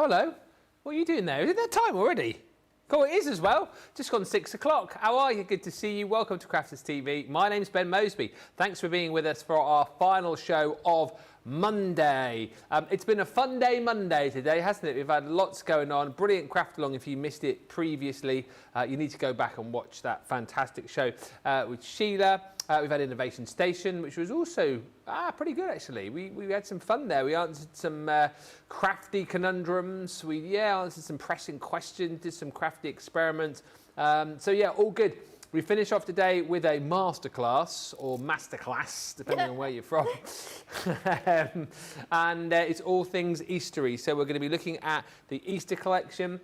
hello. What are you doing there? Is it that time already? Cool, it is as well. Just gone 6 o'clock. How are you? Good to see you. Welcome to Crafters TV. My name's Ben Mosby. Thanks for being with us for our final show of Monday. It's been a fun day Monday today, hasn't it? We've had lots going on. Brilliant craft along. If you missed it previously, you need to go back and watch that fantastic show with Sheila. We've had Innovation Station, which was also pretty good, actually. We had some fun there. We answered some crafty conundrums. We answered some pressing questions, did some crafty experiments. So yeah, all good. We finish off today with a masterclass, or masterclass, depending on where you're from. And it's all things Eastery. So we're going to be looking at the Easter collection.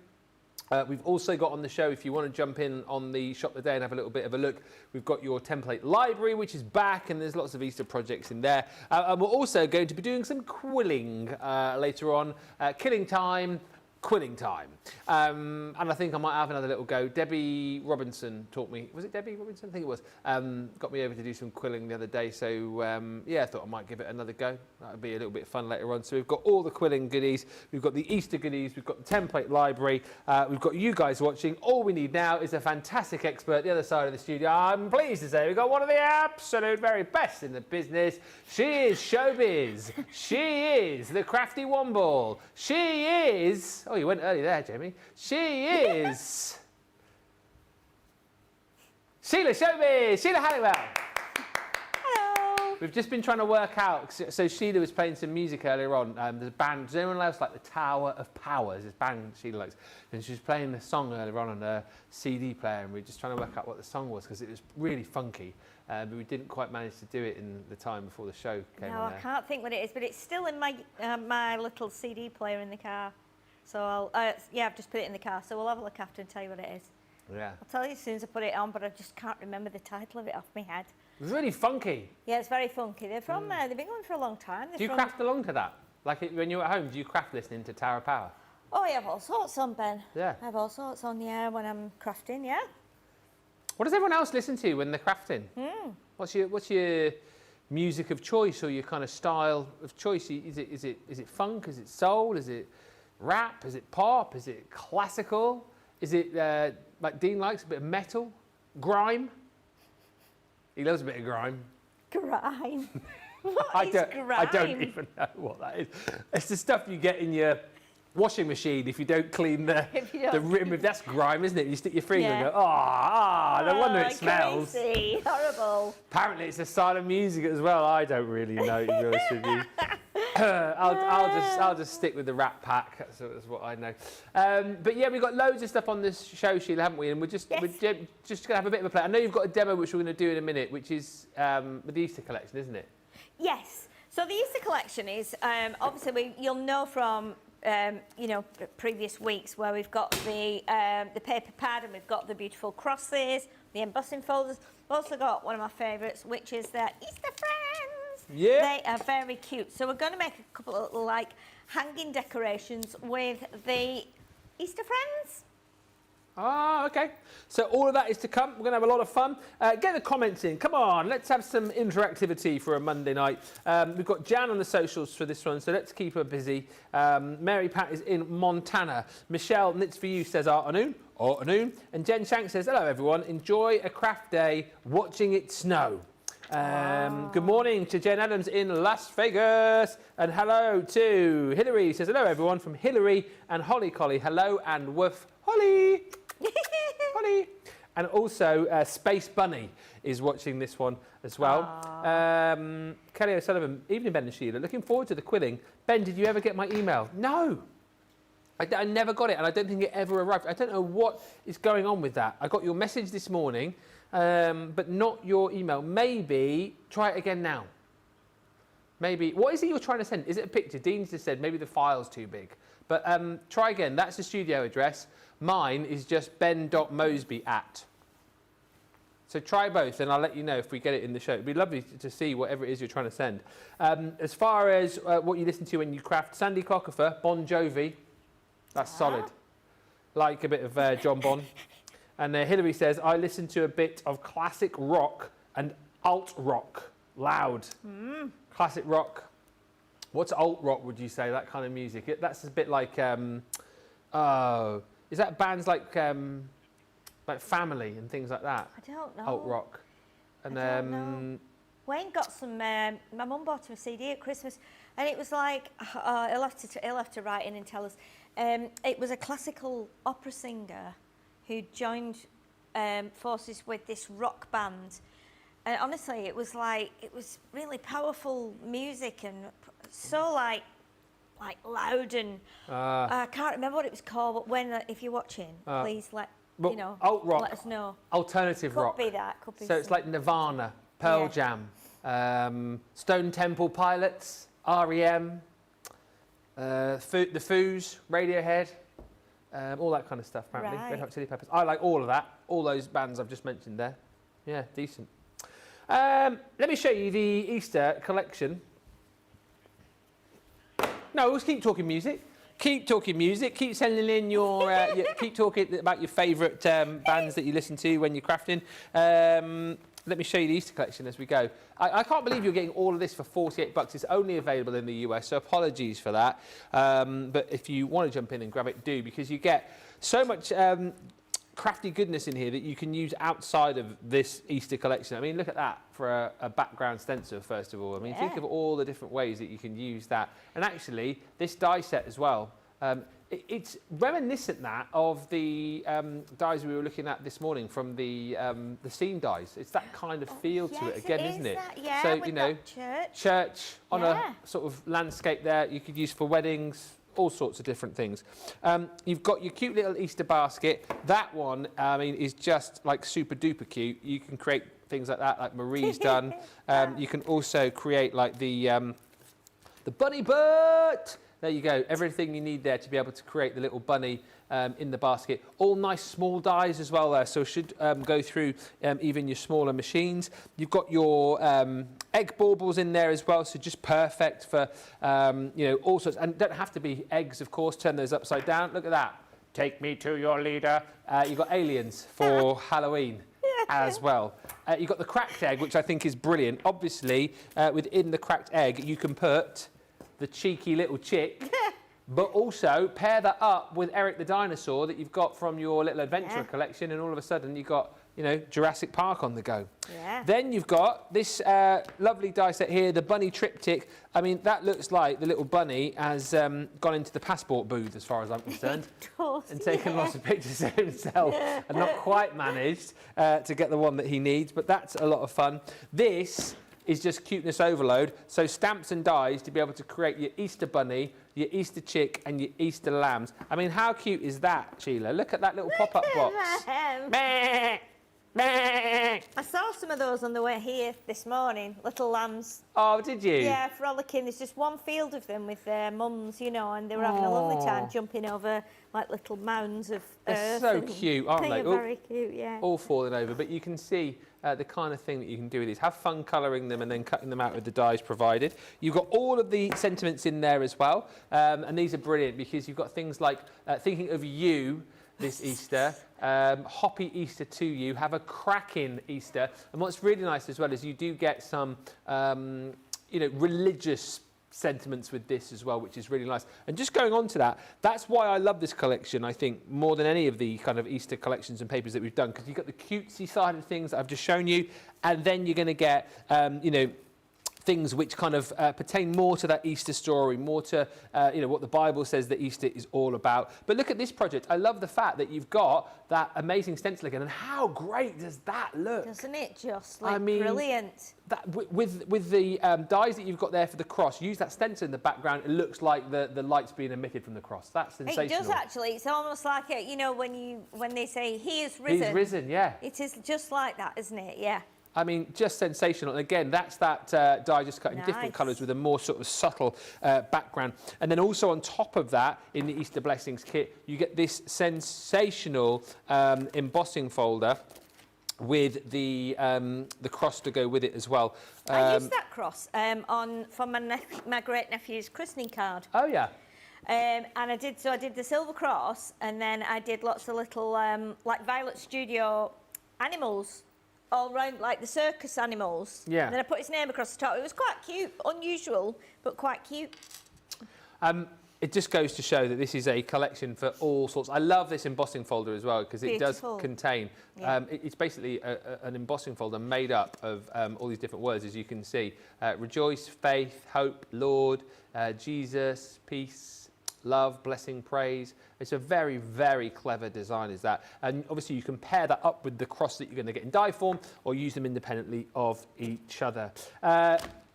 We've also got on the show, if you want to jump in on the shop today and have a little bit of a look, we've got your template library, which is back, and there's lots of Easter projects in there. And we're also going to be doing some quilling later on. Killing time, quilling time. And I think I might have another little go. Debbie Robinson taught me, was it Debbie Robinson? I think it was. Got me over to do some quilling the other day. So yeah, I thought I might give it another go. That would be a little bit fun later on. So we've got all the quilling goodies. We've got the Easter goodies. We've got the template library. We've got you guys watching. All we need now is a fantastic expert the other side of the studio. I'm pleased to say we've got one of the absolute very best in the business. She is showbiz. She is the crafty womble. She is... Oh, you went early there, Jamie. She is Sheila Showbiz, Sheila Halliwell. Hello. We've just been trying to work out. So Sheila was playing some music earlier on. There's a band. Does anyone else like the Tower of Powers? This band Sheila likes, and she was playing a song earlier on a CD player, and we were just trying to work out what the song was because it was really funky. But we didn't quite manage to do it in the time before the show came on. No, I can't think what it is, but it's still in my my little CD player in the car. So I've just put it in the car. So we'll have a look after and tell you what it is. Yeah. I'll tell you as soon as I put it on, but I just can't remember the title of it off my head. It was really funky. Yeah, it's very funky. They're from they've been going for a long time. Do you craft along to that? Like when you're at home, do you craft listening to Tower of Power? Oh, I have all sorts on, Ben. Yeah. I have all sorts on, yeah, when I'm crafting, yeah. What does everyone else listen to when they're crafting? What's your music of choice or your kind of style of choice? Is it funk? Is it soul? Is it rap? Is it pop? Is it classical? Is it like Dean likes a bit of metal? Grime? He loves a bit of grime. Grime? I What is don't, I don't grime? even know what that is. It's the stuff you get in your washing machine if you don't clean the rim. That's grime, isn't it? You stick your finger and go, no wonder it smells. Crazy. Horrible. Apparently it's a style of music as well. I don't really know, to be honest with you. I'll just stick with the Rat Pack. That's what I know. But yeah, we've got loads of stuff on this show, Sheila, haven't we? And we're just going to have a bit of a play. I know you've got a demo which we're going to do in a minute, which is with the Easter collection, isn't it? Yes. So the Easter collection is obviously you'll know from previous weeks where we've got the paper pad and we've got the beautiful crosses, the embossing folders. We've also got one of my favourites, which is the Easter Friends. Yeah. They are very cute. So we're going to make a couple of little hanging decorations with the Easter Friends. Okay. So all of that is to come. We're going to have a lot of fun. Get the comments in. Come on, let's have some interactivity for a Monday night. We've got Jan on the socials for this one, so let's keep her busy. Mary Pat is in Montana. Michelle Knits For You says afternoon. And Jen Shank says, hello everyone, enjoy a craft day watching it snow. Good morning to Jen Adams in Las Vegas. And hello to Hillary. Says, hello everyone from Hillary and Holly Collie. Hello and woof Holly. Holly. And also Space Bunny is watching this one as well. Kelly O'Sullivan, evening Ben and Sheila. Looking forward to the quilling. Ben, did you ever get my email? No. I never got it, and I don't think it ever arrived. I don't know what is going on with that. I got your message this morning, but not your email. Maybe try it again now. Maybe. What is it you're trying to send? Is it a picture? Dean's just said maybe the file's too big. But try again. That's the studio address. Mine is just ben.mosby@. So try both, and I'll let you know if we get it in the show. It'd be lovely to see whatever it is you're trying to send. As far as what you listen to when you craft, Sandy Cockerfer, Bon Jovi. That's solid. Like a bit of John Bon. And Hillary says, I listen to a bit of classic rock and alt rock. Loud. Classic rock. What's alt rock, would you say, that kind of music? That's a bit like, is that bands like Family and things like that? I don't know. Alt rock. And I don't know. Wayne got some, my mum bought him a CD at Christmas, and it was like, he'll have to write in and tell us. It was a classical opera singer who joined forces with this rock band. And honestly, it was really powerful music and so like loud, and I can't remember what it was called, but if you're watching, please alt rock, let us know. Alternative rock. Could be that. Could be. So it's like Nirvana, Pearl Jam, Stone Temple Pilots, REM, the Foos, Radiohead, all that kind of stuff. Apparently, Right. Red Hot Chili Peppers. I like all of that. All those bands I've just mentioned there. Yeah, decent. Let me show you the Easter collection. No, let's keep talking music. Keep talking music. Keep sending in keep talking about your favourite bands that you listen to when you're crafting. Let me show you the Easter collection as we go. I can't believe you're getting all of this for $48. It's only available in the US, so apologies for that. But if you want to jump in and grab it, do, because you get so much crafty goodness in here that you can use outside of this Easter collection. I mean, look at that for a background stencil, first of all. I mean, think of all the different ways that you can use that. And actually, this die set as well, it's reminiscent of the dies we were looking at this morning from the scene dies. It's that kind of feel to it again, isn't it? Yeah, so, with you know, that church on a sort of landscape there, you could use for weddings, all sorts of different things. You've got your cute little Easter basket. That one, I mean, is just like super duper cute. You can create things like that, like Marie's done. You can also create like the bunny butt. There you go, everything you need there to be able to create the little bunny in the basket. All nice small dies as well there, so it should go through even your smaller machines. You've got your egg baubles in there as well, so just perfect for you know, all sorts, and don't have to be eggs, of course. Turn those upside down. Look at that. Take me to your leader. You've got aliens for Halloween as well. You've got the cracked egg, which I think is brilliant. Obviously, within the cracked egg, you can put the cheeky little chick, but also pair that up with Eric the dinosaur that you've got from your little adventure collection, and all of a sudden you've got, you know, Jurassic Park on the go. Yeah. Then you've got this lovely die set here, the bunny triptych. I mean, that looks like the little bunny has gone into the passport booth, as far as I'm concerned, and taken lots of pictures of himself, and not quite managed to get the one that he needs, but that's a lot of fun. This is just cuteness overload. So stamps and dies to be able to create your Easter bunny, your Easter chick, and your Easter lambs. I mean, how cute is that, Sheila? Look at that little pop-up box. I saw some of those on the way here this morning, little lambs. Oh, did you? Yeah, frolicking. There's just one field of them with their mums, you know, and they were having a lovely time jumping over like little mounds of earth. They're so cute, aren't they? They're very cute, yeah. All falling over, but you can see the kind of thing that you can do with these. Have fun colouring them and then cutting them out with the dies provided. You've got all of the sentiments in there as well, and these are brilliant because you've got things like thinking of you this Easter, Hoppy Easter to you, have a cracking Easter. And what's really nice as well is you do get some, you know, religious sentiments with this as well, which is really nice. And just going on to that, that's why I love this collection, I think, more than any of the kind of Easter collections and papers that we've done, because you've got the cutesy side of things that I've just shown you, and then you're going to get, you know, things which kind of pertain more to that Easter story, more to you know, what the Bible says that Easter is all about. But look at this project. I love the fact that you've got that amazing stencil again, and how great does that look? Doesn't it just look brilliant? That, with the dies that you've got there for the cross, use that stencil in the background. It looks like the light's being emitted from the cross. That's sensational. It does actually. It's almost like you know, when they say He is risen. He's risen, yeah. It is just like that, isn't it? Yeah. I mean, just sensational. And again, that's that die just cut in different colours with a more sort of subtle background. And then also on top of that, in the Easter Blessings kit, you get this sensational embossing folder with the cross to go with it as well. I used that cross for my great nephew's christening card. Oh yeah. And I did the silver cross, and then I did lots of little like Violet Studio animals. all round like the circus animals. Yeah. And then I put his name across the top. It was quite cute, unusual, but quite cute. It just goes to show that this is a collection for all sorts. I love this embossing folder as well because it does contain, it's basically an embossing folder made up of all these different words, as you can see. Rejoice, faith, hope, Lord, Jesus, peace, love, blessing, praise. It's a very, very clever design, is that. And obviously you can pair that up with the cross that you're going to get in die form or use them independently of each other.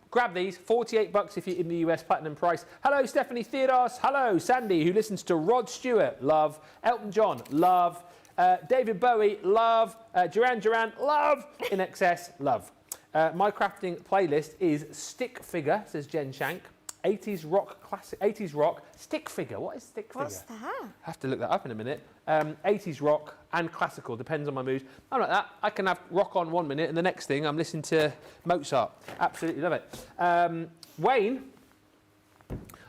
Grab these, $48 if you're in the US, platinum price. Hello, Stephanie Theodos. Hello, Sandy, who listens to Rod Stewart. Love. Elton John. Love. David Bowie. Love. Duran Duran. Love. In excess. Love. My crafting playlist is Stick Figure, says Jen Shank. 80s rock classic. 80s rock. Stick Figure. What is Stick Figure? What's that? I have to look that up in a minute. 80s rock and classical, depends on my mood. I'm like that. I can have rock on 1 minute and the next thing I'm listening to Mozart. Absolutely love it. Wayne,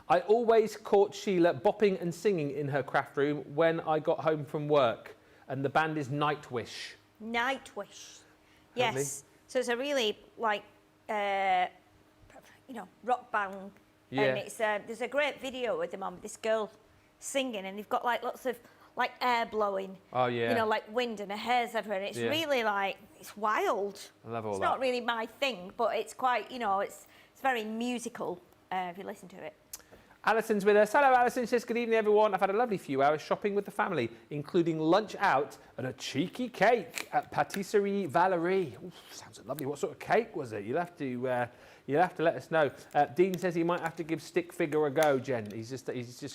I always caught Sheila bopping and singing in her craft room when I got home from work. And the band is Nightwish. Nightwish. Lovely. Yes. So it's a really, like, rock band. Yeah. And it's there's a great video with them on this girl singing, and they've got like lots of like air blowing. Oh yeah. You know, like wind, and her hair's everywhere. And it's really like it's wild. I love all that. It's not really my thing, but it's quite, it's very musical if you listen to it. Alison's with us. Hello, Alison. She says, good evening, everyone. I've had a lovely few hours shopping with the family, including lunch out and a cheeky cake at Patisserie Valerie. Ooh, sounds lovely. What sort of cake was it? You'll have to let us know. Dean says he might have to give Stick Figure a go, Jen. He's just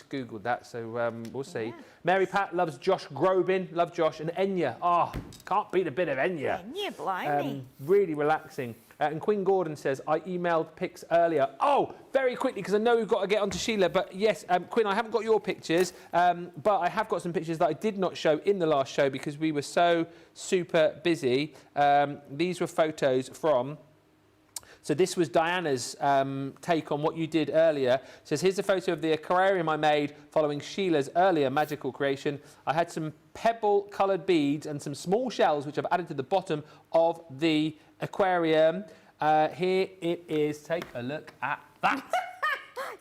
Googled that, so we'll see. Yeah. Mary Pat loves Josh Grobin. Love Josh. And Enya. Oh, can't beat a bit of Enya. Enya, blimey. Really relaxing. And Quinn Gordon says, I emailed pics earlier. Oh, very quickly, because I know we've got to get on to Sheila. But yes, Quinn, I haven't got your pictures, but I have got some pictures that I did not show in the last show because we were so super busy. These were photos from... So this was Diana's take on what you did earlier. It says, here's a photo of the aquarium I made following Sheila's earlier magical creation. I had some pebble-coloured beads and some small shells, which I've added to the bottom of the aquarium. Here it is. Take a look at that.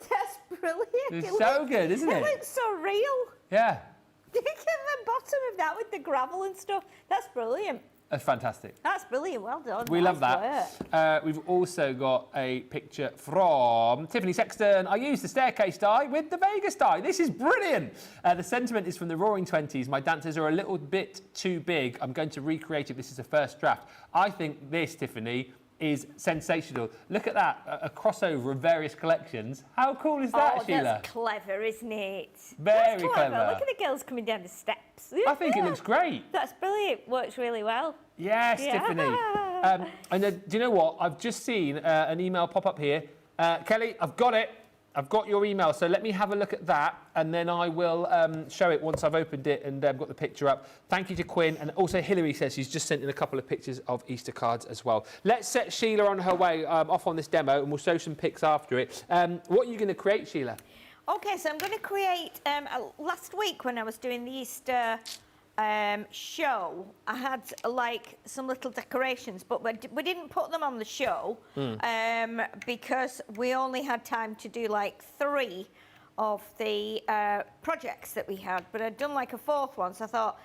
That's brilliant. It's so good, isn't it? It looks so real. Yeah. Look at the bottom of that with the gravel and stuff. That's brilliant. That's fantastic. That's brilliant. Well done. We love that. We've also got a picture from Tiffany Sexton. I used the staircase die with the Vegas die. This is brilliant. The sentiment is from the Roaring Twenties. My dancers are a little bit too big. I'm going to recreate it. This is a first draft. I think this, Tiffany, is sensational. Look at that, a crossover of various collections. How cool is that, Sheila? That's clever, isn't it? Very clever. clever. Look at the girls coming down the steps. I think it looks great. That's brilliant. Works really well. Yes, Tiffany. And do you know what? I've just seen an email pop up here. Kelly, I've got it. I've got your email, so let me have a look at that, and then I will show it once I've opened it and got the picture up. Thank you to Quinn, and also Hilary says she's just sent in a couple of pictures of Easter cards as well. Let's set Sheila on her way off on this demo, and we'll show some pics after it. What are you going to create, Sheila? Okay, so I'm going to create, last week when I was doing the Easter show, I had like some little decorations, but we didn't put them on the show because we only had time to do like 3 of the projects that we had, but I'd done like a 4th one, so I thought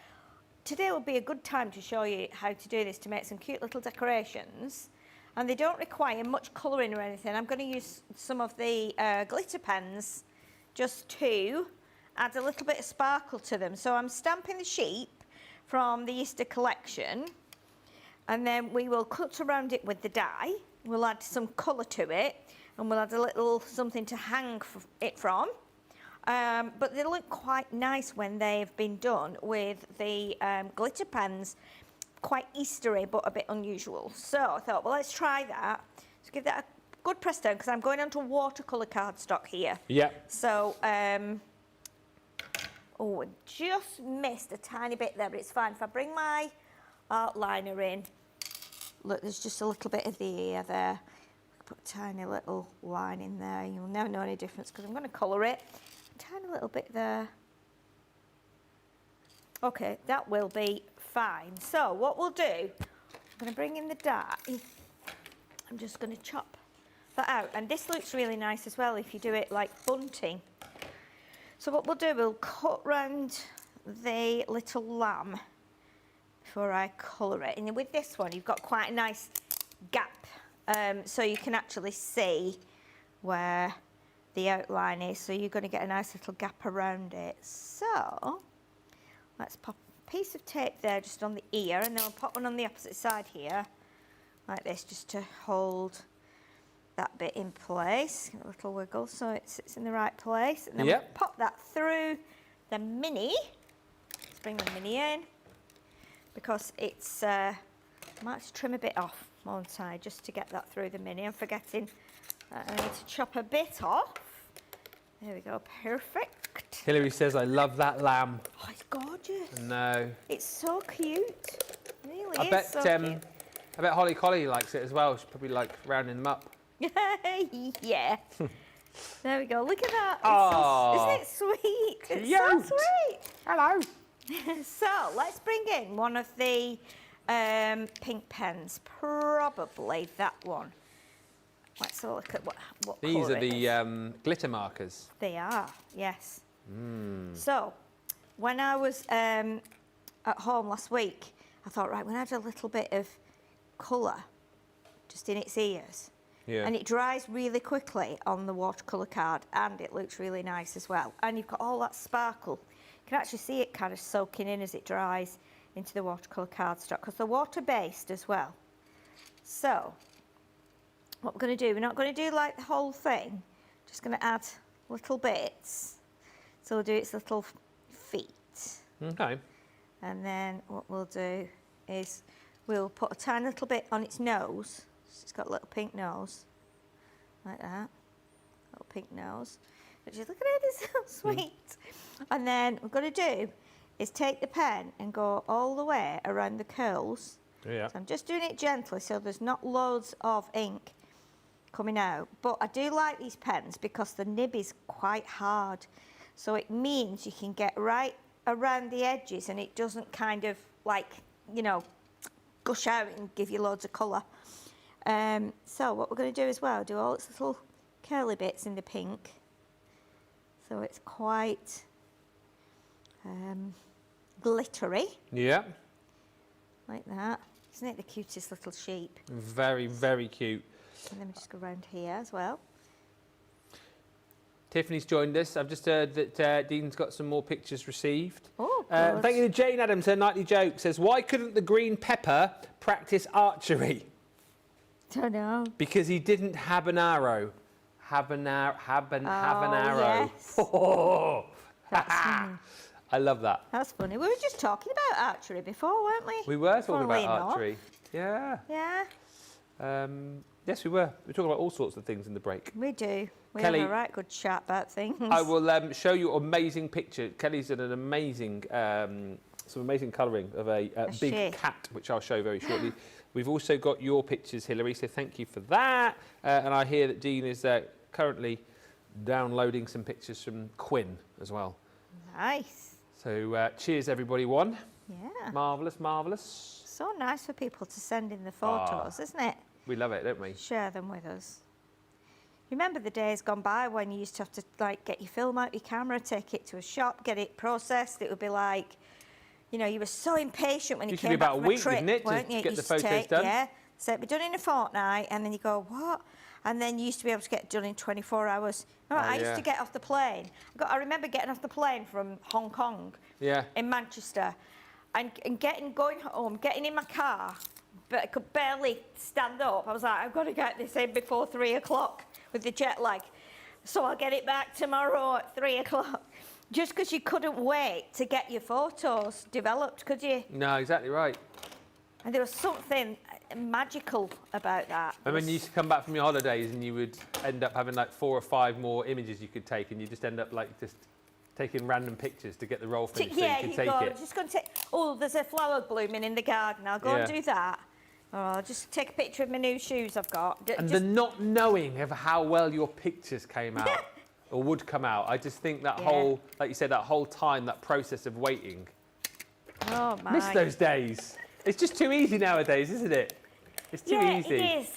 today would be a good time to show you how to do this, to make some cute little decorations. And they don't require much colouring or anything. I'm going to use some of the glitter pens just to add a little bit of sparkle to them. So I'm stamping the sheep from the Easter collection, and then we will cut around it with the die. We'll add some colour to it, and we'll add a little something to hang it from. But they look quite nice when they've been done with the glitter pens. Quite Eastery, but a bit unusual. So I thought, well, let's try that. Let's give that a good press down, because I'm going onto watercolour cardstock here. Yeah. So, oh, I just missed a tiny bit there, but it's fine. If I bring my art liner in, look, there's just a little bit of the ear there. Put a tiny little line in there. You'll never know any difference because I'm going to colour it. A tiny little bit there. Okay, that will be fine. So what we'll do, I'm going to bring in the die. I'm just going to chop that out. And this looks really nice as well if you do it like bunting. So what we'll do, we'll cut round the little lamb before I colour it. And with this one, you've got quite a nice gap, so you can actually see where the outline is. So you're going to get a nice little gap around it. So let's pop a piece of tape there just on the ear, and then we'll pop one on the opposite side here, like this, just to hold that bit in place. Give it a little wiggle so it sits in the right place. And then we'll pop that through the mini. Let's bring the mini in, because it's, I might have to trim a bit off one side just to get that through the mini. I'm forgetting that I need to chop a bit off. There we go, perfect. Hilary says, I love that lamb. Oh, it's gorgeous. No. It's so cute. It really I is bet, so cute. I bet Holly Collie likes it as well. She's probably like rounding them up. Yeah. There we go. Look at that. Oh, Isn't it sweet? It's cute. so sweet. Hello. So let's bring in one of the pink pens. Probably that one. Let's have a look at what These colour are it is. the glitter markers. They are, yes. So when I was at home last week, I thought, right, we're going to add a little bit of colour just in its ears. Yeah. And it dries really quickly on the watercolour card, and it looks really nice as well. And you've got all that sparkle. You can actually see it kind of soaking in as it dries into the watercolour cardstock, because they're water-based as well. So what we're going to do, we're not going to do like the whole thing, just going to add little bits. So we'll do its little feet. Okay. And then what we'll do is we'll put a tiny little bit on its nose. It's got a little pink nose, like that. Little pink nose. But just look at it, it's so sweet. And then what we're going to do is take the pen and go all the way around the curls. Yeah. So I'm just doing it gently so there's not loads of ink coming out. But I do like these pens because the nib is quite hard. So it means you can get right around the edges and it doesn't kind of like, you know, gush out and give you loads of colour. So what we're going to do as well, do all its little curly bits in the pink. So it's quite glittery. Yeah. Like that. Isn't it the cutest little sheep? Very, very cute. And then we just go around here as well. Tiffany's joined us. I've just heard that Dean's got some more pictures received. Oh, good. Thank you to Jane Adams. Her nightly joke says, why couldn't the green pepper practice archery? Don't know. Because he didn't have an arrow. Have an arrow. Yes. Oh, That's funny. I love that. That's funny. We were just talking about archery before, weren't we? We were talking Funnily about enough. archery. Yeah. Yeah, Yes, we were. We were talking about all sorts of things in the break. we do. We Kelly- have a right good chat about things. I will show you an amazing picture. Kelly's done an amazing, some amazing colouring of a big sheep. cat, which I'll show very shortly. We've also got your pictures, Hilary, so thank you for that. And I hear that Dean is currently downloading some pictures from Quinn as well. Nice. So cheers, everybody, one. Yeah. Marvellous, marvellous. So nice for people to send in the photos, isn't it? We love it, don't we? Share them with us. Remember the days gone by when you used to have to like get your film out your camera, take it to a shop, get it processed. It would be like, you know, you were so impatient when you Used to came be back about a from a week, trip, didn't it, to weren't you? get the Used to photos take- done? Yeah. So it'd be done in a fortnight, and then you go, what? And then you used to be able to get it done in 24 hours. I used yeah. to get off the plane. I remember getting off the plane from Hong Kong Yeah. in Manchester, and going home, getting in my car, but I could barely stand up. I was like, I've got to get this in before 3 o'clock with the jet lag. So I'll get it back tomorrow at 3 o'clock. Just because you couldn't wait to get your photos developed, could you? No, exactly right. And there was something magical about that. I mean, you used to come back from your holidays and you would end up having like 4 or 5 more images you could take, and you just end up like just taking random pictures to get the roll finished so you could take go, it. just going to take, oh, there's a flower blooming in the garden. I'll go and Yeah. do that. Or I'll just take a picture of my new shoes I've got. And Just- the not knowing of how well your pictures came out or would come out. I just think that Yeah. whole, like you said, that whole time, that process of waiting. oh, my. Miss those days. It's just too easy nowadays, isn't it? It's too easy. It is.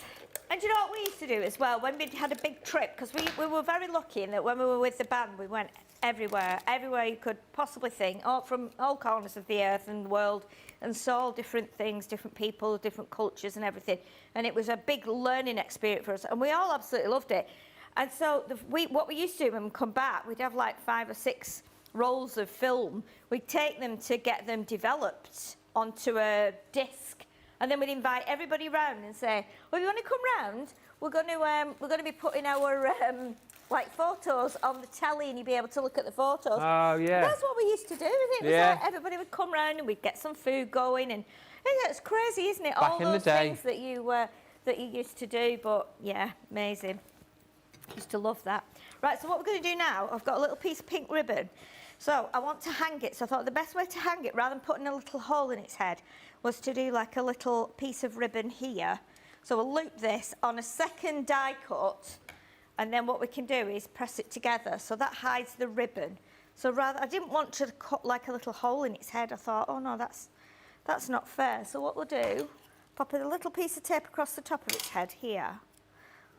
And do you know what we used to do as well when we had a big trip? Because we were very lucky in that when we were with the band, we went everywhere you could possibly think, from all corners of the earth and the world, and saw different things, different people, different cultures and everything. And it was a big learning experience for us, and we all absolutely loved it. And so what we used to do when we come back, we'd have like 5 or 6 rolls of film. We'd take them to get them developed onto a disc. And then we'd invite everybody round and say, well, if you want to come round, we're going to be putting our like photos on the telly, and you'd be able to look at the photos. Oh, yeah. That's what we used to do. It was like everybody would come round and we'd get some food going, and it's crazy, isn't it? Back all in the those day. things that you used to do. But yeah, amazing. Used to love that. Right, so what we're going to do now, I've got a little piece of pink ribbon. So I want to hang it. So I thought the best way to hang it, rather than putting a little hole in its head, was to do like a little piece of ribbon here. So we'll loop this on a second die cut, and then what we can do is press it together. So that hides the ribbon. So I didn't want to cut like a little hole in its head. I thought, oh no, that's not fair. So what we'll do, pop a little piece of tape across the top of its head here,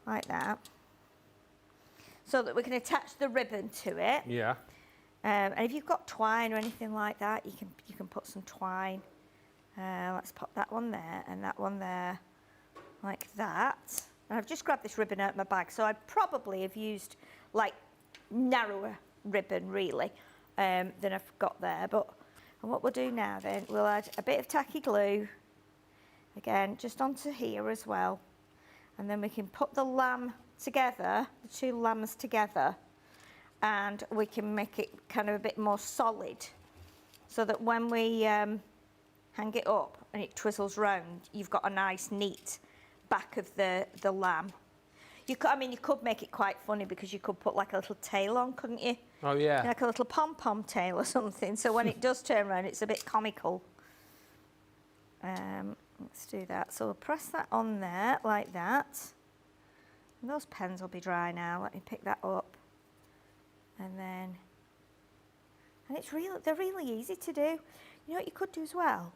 like that, so that we can attach the ribbon to it. Yeah. And if you've got twine or anything like that, you can put some twine. Let's pop that one there and that one there, like that. And I've just grabbed this ribbon out of my bag, so I probably have used like narrower ribbon really than I've got there. And what we'll do now then, we'll add a bit of tacky glue, again, just onto here as well. And then we can put the lamb together, the 2 lambs together, and we can make it kind of a bit more solid, so that when we hang it up and it twizzles round, you've got a nice neat back of the lamb. You could make it quite funny, because you could put like a little tail on, couldn't you? Oh, yeah. Like a little pom-pom tail or something, so when it does turn around, it's a bit comical. Let's do that. So we'll press that on there like that. And those pens will be dry now. Let me pick that up. And they're really easy to do. You know what you could do as well?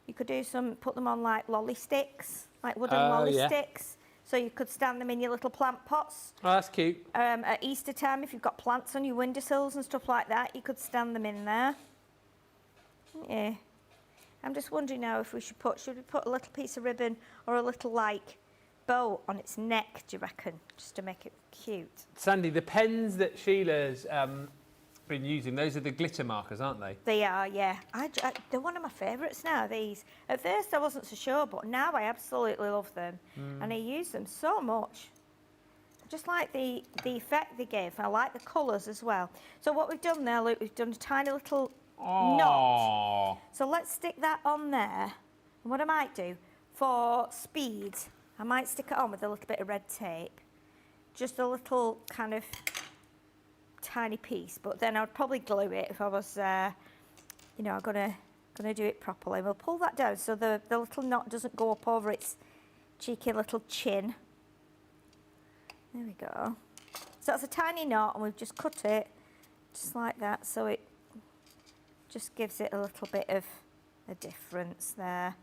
You could do put them on like lolly sticks, like wooden lolly sticks. So you could stand them in your little plant pots. Oh, that's cute. At Easter time, if you've got plants on your windowsills and stuff like that, you could stand them in there. Yeah. I'm just wondering now if should we put a little piece of ribbon or a little like bow on its neck, do you reckon, just to make it cute? Sandy, the pens that Sheila's been using, those are the glitter markers, aren't they? They are, yeah. They're one of my favourites now, these. At first I wasn't so sure, but now I absolutely love them. And I use them so much. I just like the effect they give. I like the colours as well. So what we've done there, Luke, we've done a tiny little knot. So let's stick that on there. And what I might do, for speed, I might stick it on with a little bit of red tape. Just a little kind of tiny piece, but then I'd probably glue it if I was, gonna do it properly. We'll pull that down so the little knot doesn't go up over its cheeky little chin. There we go. So that's a tiny knot, and we've just cut it just like that, so it just gives it a little bit of a difference there.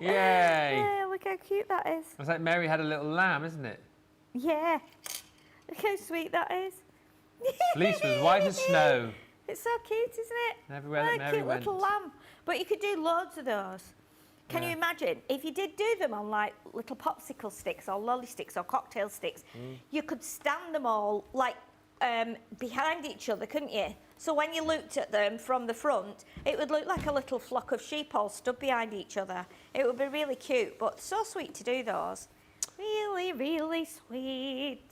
Yay! Yeah, look how cute that is. It's like Mary had a little lamb, isn't it? Yeah. Look how sweet that is. Fleece was white as snow. It's so cute, isn't it? Everywhere that Mary went. Cute little lamb. But you could do loads of those. Can you imagine? If you did do them on like little popsicle sticks or lolly sticks or cocktail sticks, you could stand them all like behind each other, couldn't you? So when you looked at them from the front, it would look like a little flock of sheep all stood behind each other. It would be really cute, but so sweet to do those. Really, really sweet.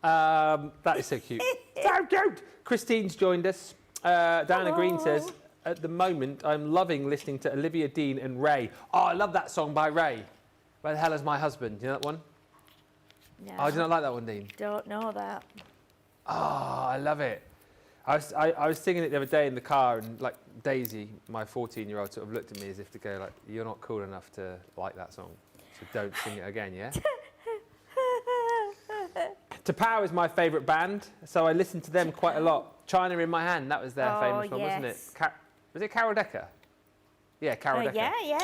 That is so cute. So cute! Christine's joined us. Diana Green says, at the moment, I'm loving listening to Olivia Dean and Ray. Oh, I love that song by Ray. Where the hell is my husband? Do you know that one? No, Oh, do you not like that one, Dean? don't know that. Oh, I love it. I was singing it the other day in the car, and like Daisy, my 14-year-old, sort of looked at me as if to go like, "You're not cool enough to like that song, so don't sing it again, yeah?" To Power is my favourite band, so I listened to them quite a lot. China in My Hand, that was their famous one, wasn't it? yes. Was it Carol Decker? Yeah, Carol Decker. Yeah.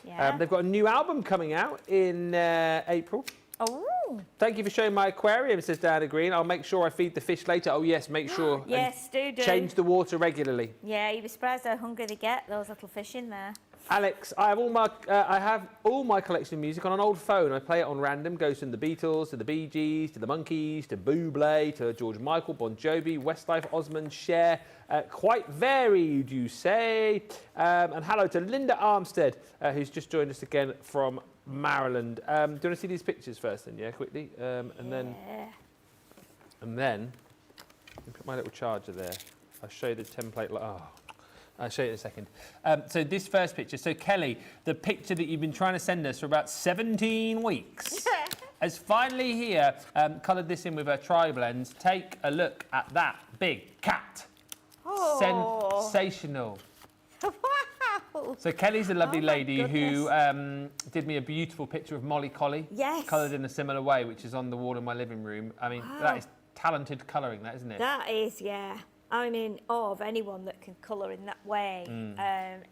Yeah. They've got a new album coming out in April. Oh. Thank you for showing my aquarium, says Diana Green. I'll make sure I feed the fish later. Oh, yes, make sure. Yes, do. Change the water regularly. Yeah, you'd be surprised how hungry they get, those little fish in there. Alex, I have all my collection of music on an old phone. I play it on random. Goes from the Beatles to the Bee Gees to the Monkees to Bublé to George Michael, Bon Jovi, Westlife, Osmond, Cher. Quite varied, you say. And hello to Linda Armstead, who's just joined us again from Maryland. Do you want to see these pictures first, then? Yeah, quickly. And then let me put my little charger there. I'll show you the template. I'll show you in a second. So this first picture. So Kelly, the picture that you've been trying to send us for about 17 weeks is finally here. Coloured this in with her tri-blends. Take a look at that big cat. Oh. Sensational. Wow. So Kelly's a lovely lady goodness. who did me a beautiful picture of Molly Collie. Yes. Coloured in a similar way, which is on the wall in my living room. I mean, that is talented colouring, that, isn't it? That is, yeah. I'm in awe of anyone that can colour in that way.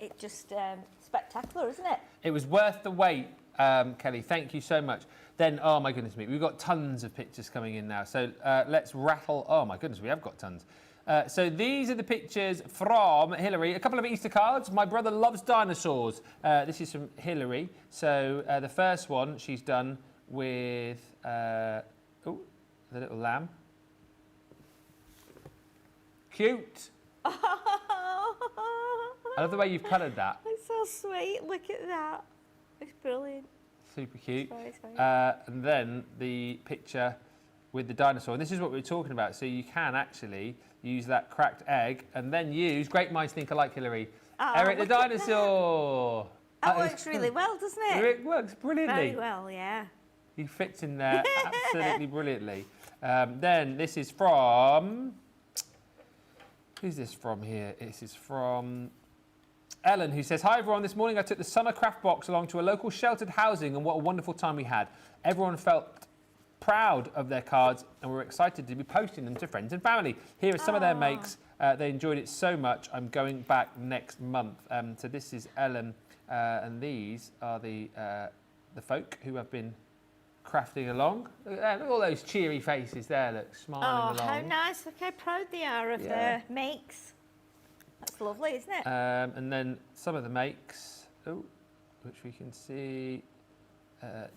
It's just spectacular, isn't it? It was worth the wait, Kelly. Thank you so much. Then, oh my goodness me, we've got tons of pictures coming in now. So let's rattle. Oh my goodness, we have got tons. So these are the pictures from Hilary. A couple of Easter cards. My brother loves dinosaurs. This is from Hilary. So the first one she's done with the little lamb. Cute. I love the way you've coloured that. It's so sweet. Look at that. It's brilliant. Super cute. It's very And then the picture with the dinosaur. And this is what we were talking about. So you can actually use that cracked egg and then use, great minds think alike, Hilary, Eric the dinosaur. That works really well, doesn't it? It works brilliantly. Very well, yeah. He fits in there absolutely brilliantly. Then this is from... Who's this from here? This is from Ellen, who says, hi everyone, this morning I took the summer craft box along to a local sheltered housing and what a wonderful time we had. Everyone felt proud of their cards and were excited to be posting them to friends and family. Here are some of their makes. They enjoyed it so much. I'm going back next month. So this is Ellen, and these are the folk who have been crafting along. Look at all those cheery faces there, look, smiling along. Oh, how nice. Look how proud they are of their makes. That's lovely, isn't it? And then some of the makes, which we can see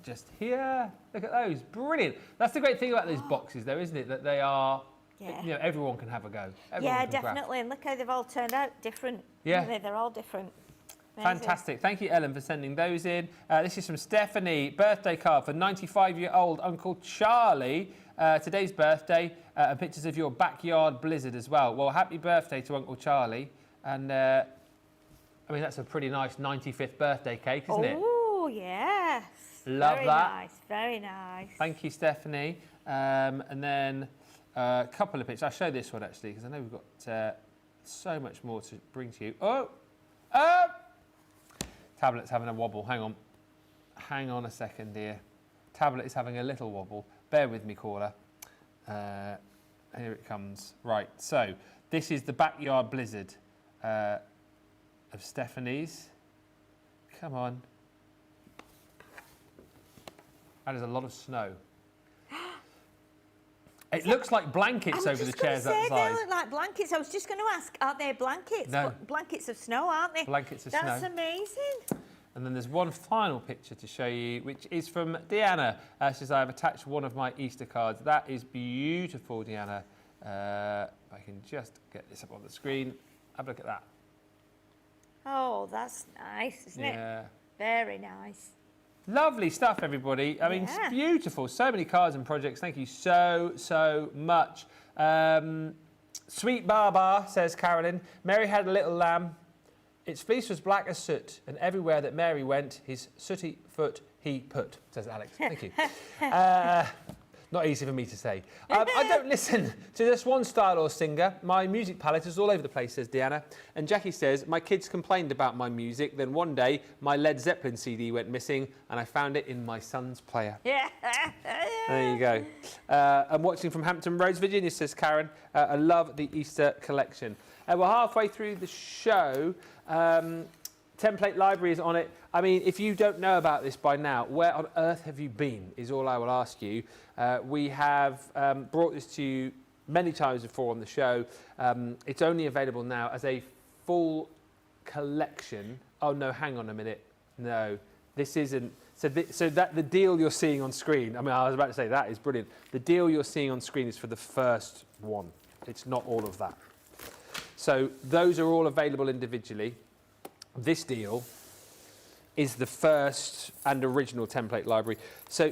just here. Look at those, brilliant. That's the great thing about those boxes though, isn't it? That they are, you know, everyone can have a go. Everyone can definitely. And look how they've all turned out different. Yeah. They're all different. Amazing. Fantastic. Thank you, Ellen, for sending those in. This is from Stephanie. Birthday card for 95-year-old Uncle Charlie. Today's birthday. And pictures of your backyard blizzard as well. Well, happy birthday to Uncle Charlie. And, I mean, that's a pretty nice 95th birthday cake, isn't it? Oh, yes. Love very that. Nice. Very nice. Thank you, Stephanie. And then a couple of pictures. I'll show this one, actually, because I know we've got so much more to bring to you. Oh! Tablet's having a wobble. Hang on. Hang on a second, dear. Tablet is having a little wobble. Bear with me, caller. Here it comes. Right, so this is the backyard blizzard of Stephanie's. Come on. That is a lot of snow. It looks like blankets over the chairs outside. They look like blankets. I was just going to ask, are they blankets? No. Blankets of snow, aren't they? Blankets of snow. That's amazing. And then there's one final picture to show you, which is from Deanna. She says, I've attached one of my Easter cards. That is beautiful, Deanna. I can just get this up on the screen. Have a look at that. Oh, that's nice, isn't it? Very nice. Lovely stuff, everybody. I mean, it's beautiful. So many cards and projects. Thank you so much. Sweet Baba, says Carolyn. Mary had a little lamb. Its fleece was black as soot, and everywhere that Mary went, his sooty foot he put, says Alex. Thank you. Not easy for me to say. I don't listen to just one style or singer. My music palette is all over the place, says Deanna. And Jackie says, my kids complained about my music. Then one day, my Led Zeppelin CD went missing, and I found it in my son's player. Yeah. There you go. I'm watching from Hampton Roads, Virginia, says Karen. I love the Easter collection. We're halfway through the show. template library is on it. I mean, if you don't know about this by now, where on earth have you been, is all I will ask you. We have brought this to you many times before on the show. It's only available now as a full collection. Oh no, hang on a minute. No, this isn't. So that the deal you're seeing on screen, I mean, I was about to say that is brilliant. The deal you're seeing on screen is for the first one. It's not all of that. So those are all available individually. This deal is the first and original template library. So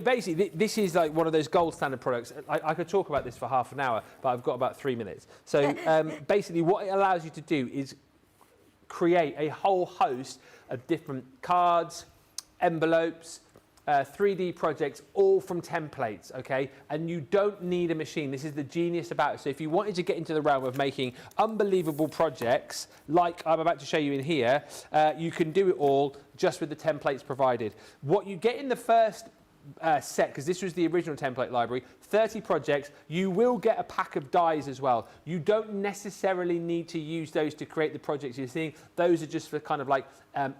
basically, this is like one of those gold standard products. I could talk about this for half an hour, but I've got about 3 minutes. So basically, what it allows you to do is create a whole host of different cards, envelopes, 3D projects, all from templates, okay? And you don't need a machine. This is the genius about it. So if you wanted to get into the realm of making unbelievable projects, like I'm about to show you in here, you can do it all just with the templates provided. What you get in the first set, because this was the original template library, 30 projects. You will get a pack of dies as well. You don't necessarily need to use those to create the projects you're seeing. Those are just for kind of like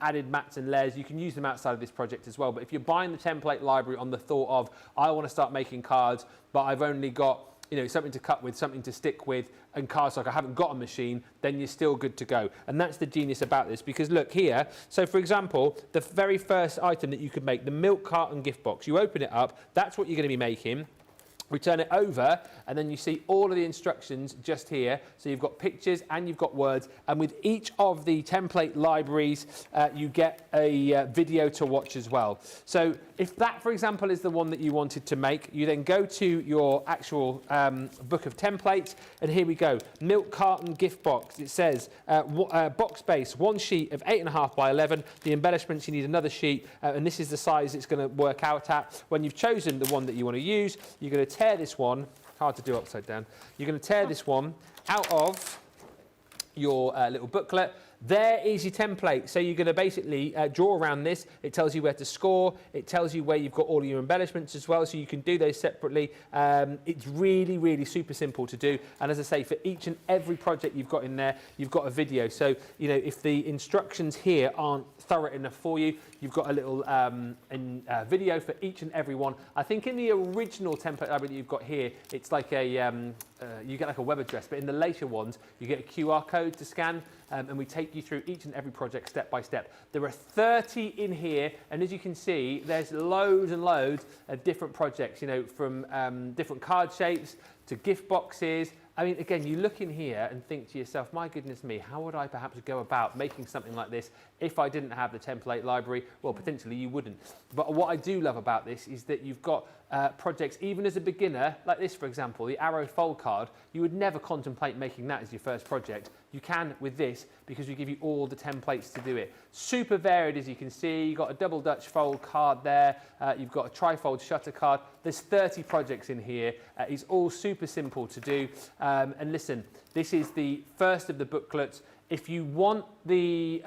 added mats and layers. You can use them outside of this project as well. But if you're buying the template library on the thought of, I want to start making cards, but I've only got, you know, something to cut with, something to stick with, and cardstock, I haven't got a machine, then you're still good to go. And that's the genius about this, because look here, so for example, the very first item that you could make, the milk carton gift box, you open it up, that's what you're going to be making. We turn it over, and then you see all of the instructions just here. So you've got pictures and you've got words, and with each of the template libraries, you get a video to watch as well. So if that, for example, is the one that you wanted to make, you then go to your actual book of templates, and here we go. Milk carton gift box. It says box base, one sheet of 8.5 by 11. The embellishments, you need another sheet, and this is the size it's going to work out at. When you've chosen the one that you want to use, you're going to tear this one, hard to do upside down, you're going to tear this one out of your little booklet. There is your template. So you're going to basically draw around this. It tells you where to score. It tells you where you've got all of your embellishments as well, so you can do those separately. It's really, really super simple to do. And as I say, for each and every project you've got in there, you've got a video. So, you know, if the instructions here aren't thorough enough for you, you've got a little video for each and every one. I think in the original template library that you've got here, it's like a, you get like a web address, but in the later ones, you get a QR code to scan, and we take you through each and every project step by step. There are 30 in here, and as you can see, there's loads and loads of different projects, you know, from different card shapes to gift boxes. I mean, again, you look in here and think to yourself, my goodness me, how would I perhaps go about making something like this if I didn't have the template library? Well, potentially you wouldn't. But what I do love about this is that you've got projects, even as a beginner, like this, for example, the arrow fold card. You would never contemplate making that as your first project. You can with this, because we give you all the templates to do it. Super varied, as you can see. You've got a double Dutch fold card there. You've got a trifold shutter card. There's 30 projects in here. It's all super simple to do. And listen, this is the first of the booklets. If you want the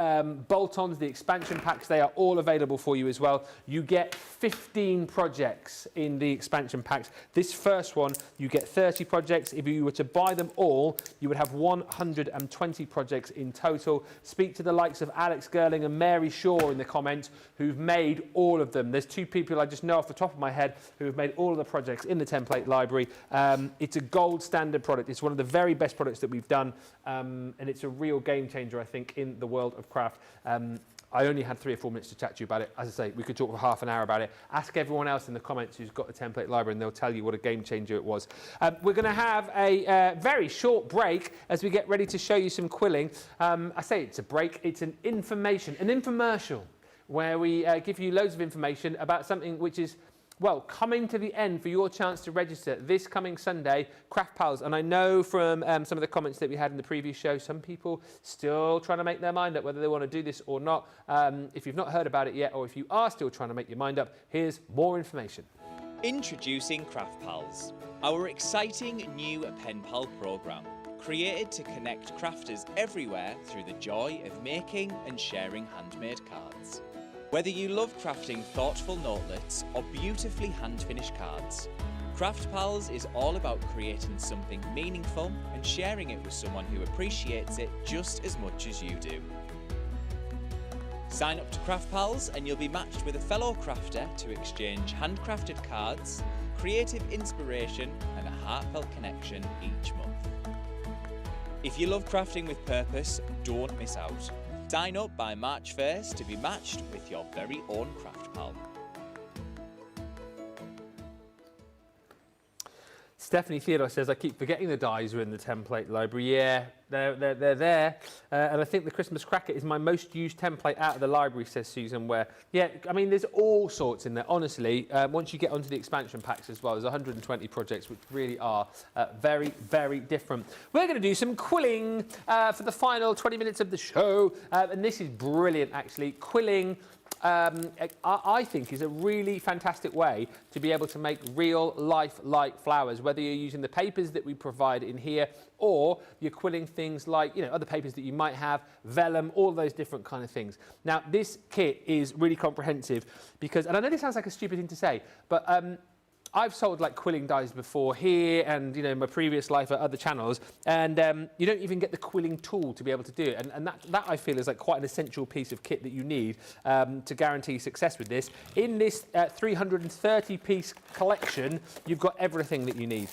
bolt-ons, the expansion packs, they are all available for you as well. You get 15 projects in the expansion packs. This first one, you get 30 projects. If you were to buy them all, you would have 120 projects in total. Speak to the likes of Alex Gerling and Mary Shaw in the comments, who've made all of them. There's 2 people I just know off the top of my head who have made all of the projects in the template library. It's a gold standard product. It's one of the very best products that we've done, and it's a real game changer, I think, in the world of craft. I only had 3 or 4 minutes to chat to you about it. As I say, we could talk for half an hour about it. Ask everyone else in the comments who's got the template library, and they'll tell you what a game changer it was. We're going to have a very short break as we get ready to show you some quilling. I say it's a break. It's an infomercial, where we give you loads of information about something which is, well, coming to the end for your chance to register this coming Sunday, Craft Pals. And I know from some of the comments that we had in the previous show, some people still trying to make their mind up whether they want to do this or not. If you've not heard about it yet, or if you are still trying to make your mind up, here's more information. Introducing Craft Pals, our exciting new pen pal programme, created to connect crafters everywhere through the joy of making and sharing handmade cards. Whether you love crafting thoughtful notelets or beautifully hand-finished cards, Craft Pals is all about creating something meaningful and sharing it with someone who appreciates it just as much as you do. Sign up to Craft Pals and you'll be matched with a fellow crafter to exchange handcrafted cards, creative inspiration and a heartfelt connection each month. If you love crafting with purpose, don't miss out. Sign up by March 1st to be matched with your very own Craft Pal. Stephanie Theodore says, I keep forgetting the dies are in the template library. Yeah, they're there. And I think the Christmas Cracker is my most used template out of the library, says Susan Ware. Yeah, I mean, there's all sorts in there, honestly. Once you get onto the expansion packs as well, there's 120 projects, which really are very, very different. We're going to do some quilling for the final 20 minutes of the show. And this is brilliant, actually. Quilling, I think, is a really fantastic way to be able to make real life-like flowers, whether you're using the papers that we provide in here or you're quilling things like, you know, other papers that you might have, vellum, all those different kind of things. Now, this kit is really comprehensive because, and I know this sounds like a stupid thing to say, but I've sold like quilling dies before here and, you know, in my previous life at other channels, and you don't even get the quilling tool to be able to do it. And that I feel is like quite an essential piece of kit that you need to guarantee success with this. In this 330 piece collection, you've got everything that you need.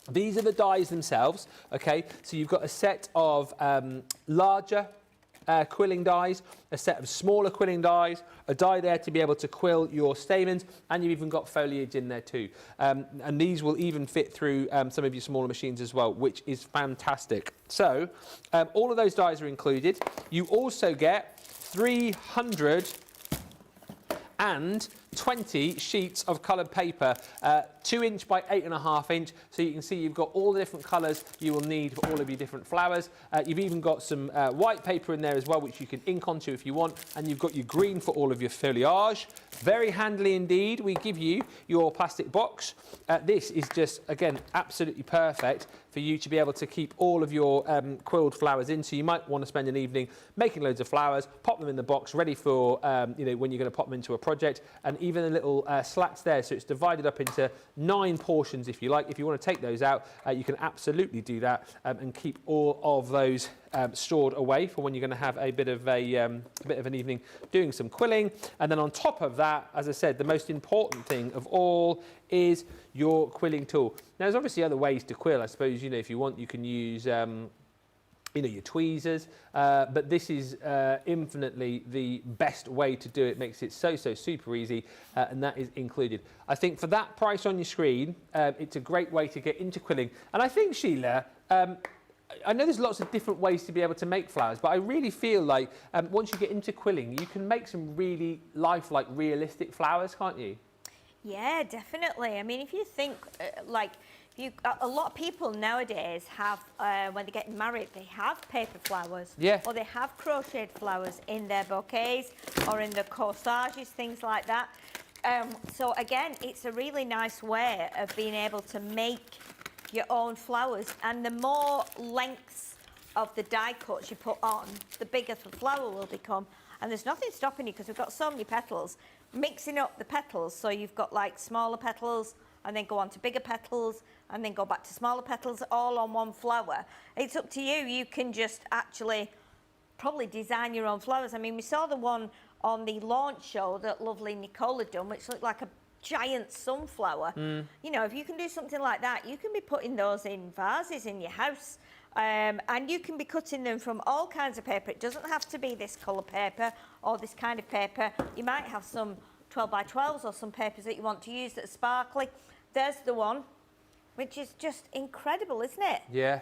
These are the dies themselves, okay? So you've got a set of larger quilling dies, a set of smaller quilling dies, a die there to be able to quill your stamens, and you've even got foliage in there too. And these will even fit through some of your smaller machines as well, which is fantastic. So all of those dies are included. You also get 320 sheets of coloured paper, 2 inch by 8.5 inch, so you can see you've got all the different colours you will need for all of your different flowers. You've even got some white paper in there as well, which you can ink onto if you want, and you've got your green for all of your foliage. Very handily indeed. We give you your plastic box. This is just, again, absolutely perfect for you to be able to keep all of your quilled flowers in. So you might want to spend an evening making loads of flowers, pop them in the box, ready for you know, when you're going to pop them into a project, and even the little slats there. So it's divided up into 9 portions, if you like. If you want to take those out, you can absolutely do that and keep all of those stored away for when you're going to have a bit of an evening doing some quilling. And then on top of that, as I said, the most important thing of all is your quilling tool. Now, there's obviously other ways to quill. I suppose, you know, if you want, you can use you know, your tweezers, but this is infinitely the best way to do it. Makes it so super easy, and that is included. I think for that price on your screen, it's a great way to get into quilling. And I think, Sheila, I know there's lots of different ways to be able to make flowers, but I really feel like once you get into quilling, you can make some really lifelike, realistic flowers, can't you? Yeah, definitely. I mean, if you think a lot of people nowadays have, when they get married, they have paper flowers, yeah, or they have crocheted flowers in their bouquets or in their corsages, things like that. So again, it's a really nice way of being able to make your own flowers, and the more lengths of the die cuts you put on, the bigger the flower will become. And there's nothing stopping you, because we've got so many petals, mixing up the petals, so you've got like smaller petals and then go on to bigger petals and then go back to smaller petals, all on one flower. It's up to you. You can just actually probably design your own flowers. I mean, we saw the one on the launch show that lovely Nicole had done, which looked like a giant sunflower. You know, if you can do something like that, you can be putting those in vases in your house, and you can be cutting them from all kinds of paper. It doesn't have to be this colour paper or this kind of paper. You might have some 12 by 12s or some papers that you want to use that are sparkly. There's the one, which is just incredible, isn't it? Yeah.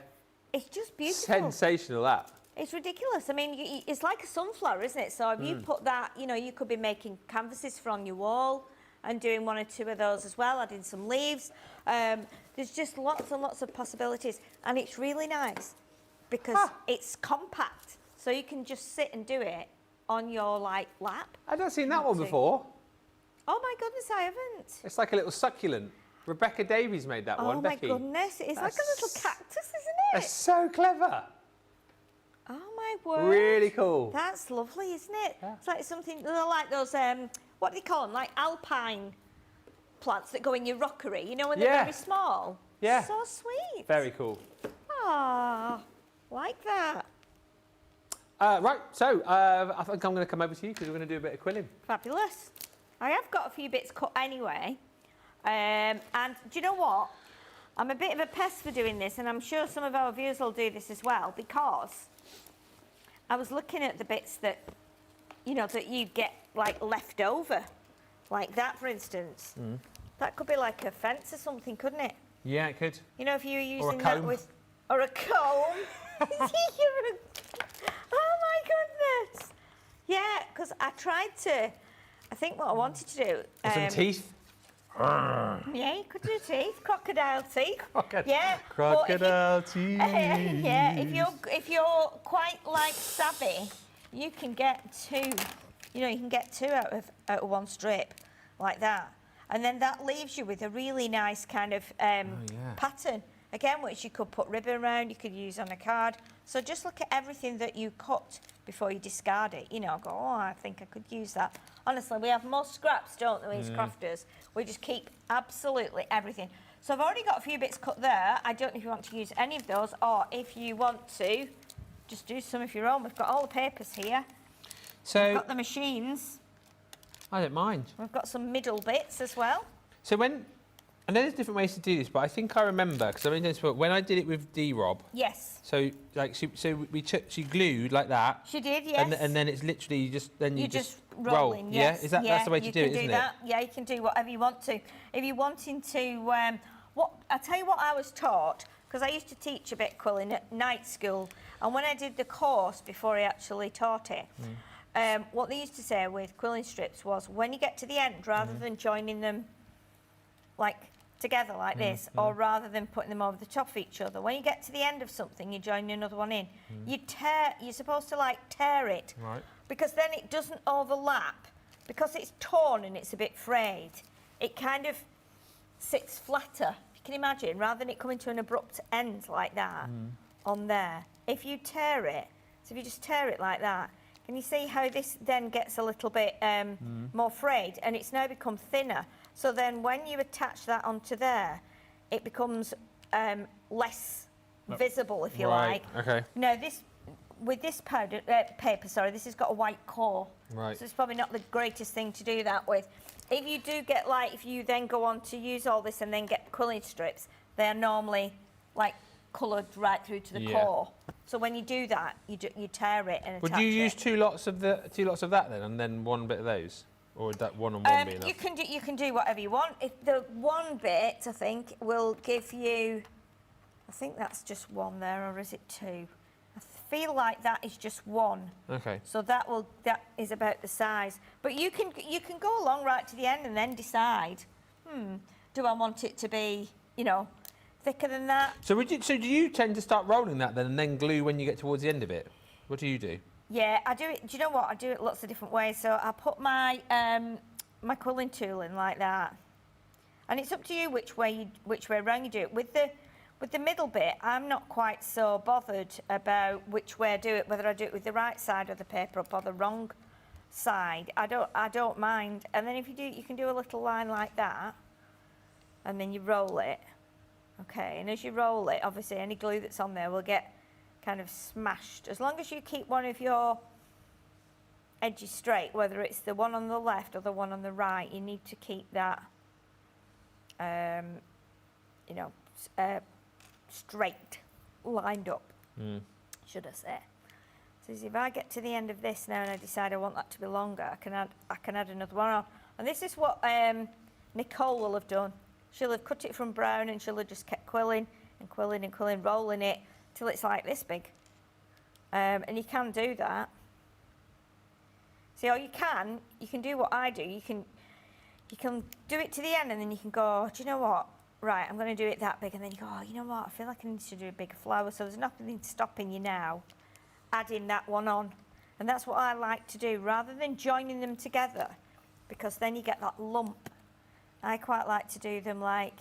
It's just beautiful. Sensational, that. It's ridiculous. I mean, it's like a sunflower, isn't it? So if you put that, you know, you could be making canvases for on your wall and doing 1 or 2 of those as well, adding some leaves. There's just lots and lots of possibilities. And it's really nice because it's compact. So you can just sit and do it on your, like, lap. I've not seen that one before. Oh, my goodness, I haven't. It's like a little succulent. Rebecca Davies made that one, Becky. Oh, my goodness. It's like a little cactus, isn't it? That's so clever. Oh, my word. Really cool. That's lovely, isn't it? Yeah. It's like something, they're like those, what do they call them? Like alpine plants that go in your rockery, you know, when they're very small. Yeah. So sweet. Very cool. Ah, like that. Right, so I think I'm going to come over to you because we're going to do a bit of quilling. Fabulous. I have got a few bits cut anyway. And do you know what? I'm a bit of a pest for doing this, and I'm sure some of our viewers will do this as well, because I was looking at the bits that, you know, that you get like left over, like that, for instance. That could be like a fence or something, couldn't it? Yeah, it could. You know, if you were using Or a that comb. with, or a comb. Oh my goodness! Yeah, because I tried to. I think what I wanted to do. Some teeth. Yeah, you could do teeth, crocodile teeth. Yeah, Crocodile teeth. Yeah, if you're quite like savvy, you can get two. You know, you can get two out of one strip, like that, and then that leaves you with a really nice kind of pattern. Again, which you could put ribbon around, you could use on a card. So just look at everything that you cut before you discard it. You know, go, oh, I think I could use that. Honestly, we have more scraps, don't we, as crafters? We just keep absolutely everything. So I've already got a few bits cut there. I don't know if you want to use any of those, or if you want to, just do some of your own. We've got all the papers here. So We've got the machines. I don't mind. We've got some middle bits as well. So I know there's different ways to do this, but I think I remember because I mean, when I did it with D-Rob. Yes. So like she glued like that. She did, yes. And then it's literally just you just rolling, roll. yes. Yeah, that's the way to do it, isn't it? Yeah, you can do whatever you want to. If you're wanting to, I'll tell you what I was taught, because I used to teach a bit quilling at night school, and when I did the course before I actually taught it, what they used to say with quilling strips was, when you get to the end, rather than joining them like together like this, or rather than putting them over the top of each other, when you get to the end of something, you join another one in. You're supposed to like tear it, Right. because then it doesn't overlap, because it's torn and it's a bit frayed. It kind of sits flatter, if you can imagine, rather than it coming to an abrupt end like that on there. If you tear it, so if you just tear it like that, can you see how this then gets a little bit more frayed, and it's now become thinner? So then when you attach that onto there, it becomes less visible, if you like. Okay. Now with this paper, sorry, this has got a white core. Right. So it's probably not the greatest thing to do that with. If you do get if you then go on to use all this and then get quilling strips, they're normally like coloured right through to the core. So when you do that, you tear it and attach it. Would you use two lots of that then, and then one bit of those? Or would that one on one be enough? You can do whatever you want. If the one bit, I think, will give you, I think that's just one there, or is it two? I feel like that is just one. Okay. So that is about the size. But you can go along right to the end and then decide, do I want it to be, you know, thicker than that? So do you tend to start rolling that then and then glue when you get towards the end of it? What do you do? Yeah, I do it. Do you know what? I do it lots of different ways. So I put my my quilling tool in like that, and it's up to you which way around you do it. With the middle bit, I'm not quite so bothered about which way I do it, whether I do it with the right side of the paper up or the wrong side. I don't mind. And then if you do, you can do a little line like that, and then you roll it. Okay, and as you roll it, obviously any glue that's on there will get kind of smashed. As long as you keep one of your edges straight, whether it's the one on the left or the one on the right, you need to keep that, you know, straight, lined up, should I say. So if I get to the end of this now and I decide I want that to be longer, I can add another one on. And this is what Nicole will have done. She'll have cut it from brown and she'll have just kept quilling and quilling and quilling, rolling it till it's like this big. And you can do that. See, or you can do what I do. You can do it to the end and then you can go, do you know what? Right, I'm going to do it that big. And then you go, oh, you know what? I feel like I need to do a bigger flower. So there's nothing stopping you now adding that one on. And that's what I like to do, rather than joining them together, because then you get that lump. I quite like to do them like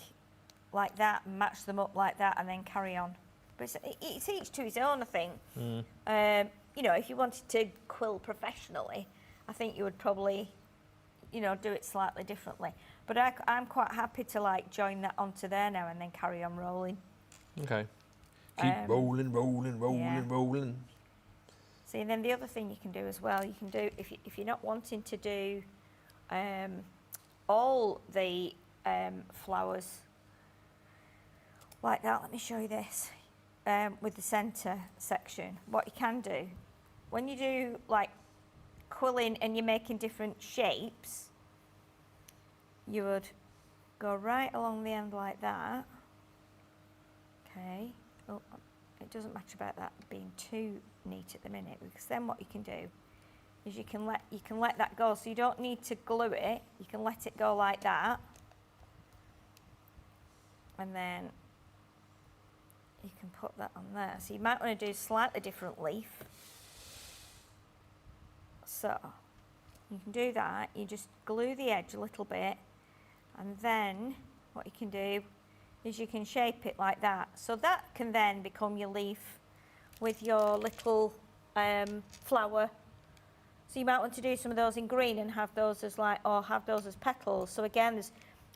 that, and match them up like that, and then carry on. But it's each to his own, I think. You know, if you wanted to quill professionally, I think you would probably, you know, do it slightly differently. But I'm quite happy to like join that onto there now and then carry on rolling. Okay. Keep rolling. Yeah. Rolling. See, and then the other thing you can do as well, you can do, if you're not wanting to do all the flowers like that, let me show you this, with the centre section. What you can do, when you do like quilling and you're making different shapes, you would go right along the end like that. Okay. Oh, it doesn't matter about that being too neat at the minute, because then what you can do is you can let that go, so you don't need to glue it. You can let it go like that, and then you can put that on there. So you might want to do a slightly different leaf. So you can do that. You just glue the edge a little bit, and then what you can do is you can shape it like that. So that can then become your leaf with your little flower. So you might want to do some of those in green and have those as like, or have those as petals. So again,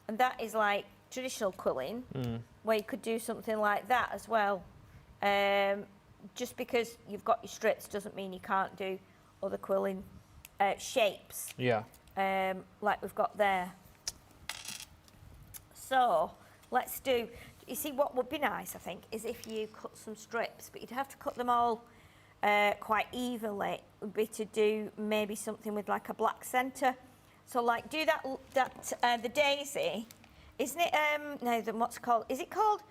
and that is like traditional quilling, where you could do something like that as well. Just because you've got your strips doesn't mean you can't do other quilling shapes. Yeah. Like we've got there. So let's do, you see what would be nice, I think, is if you cut some strips, but you'd have to cut them all quite evenly. It would be to do maybe something with like a black centre. So like do that the daisy, isn't it, no, what's it called? Is it called,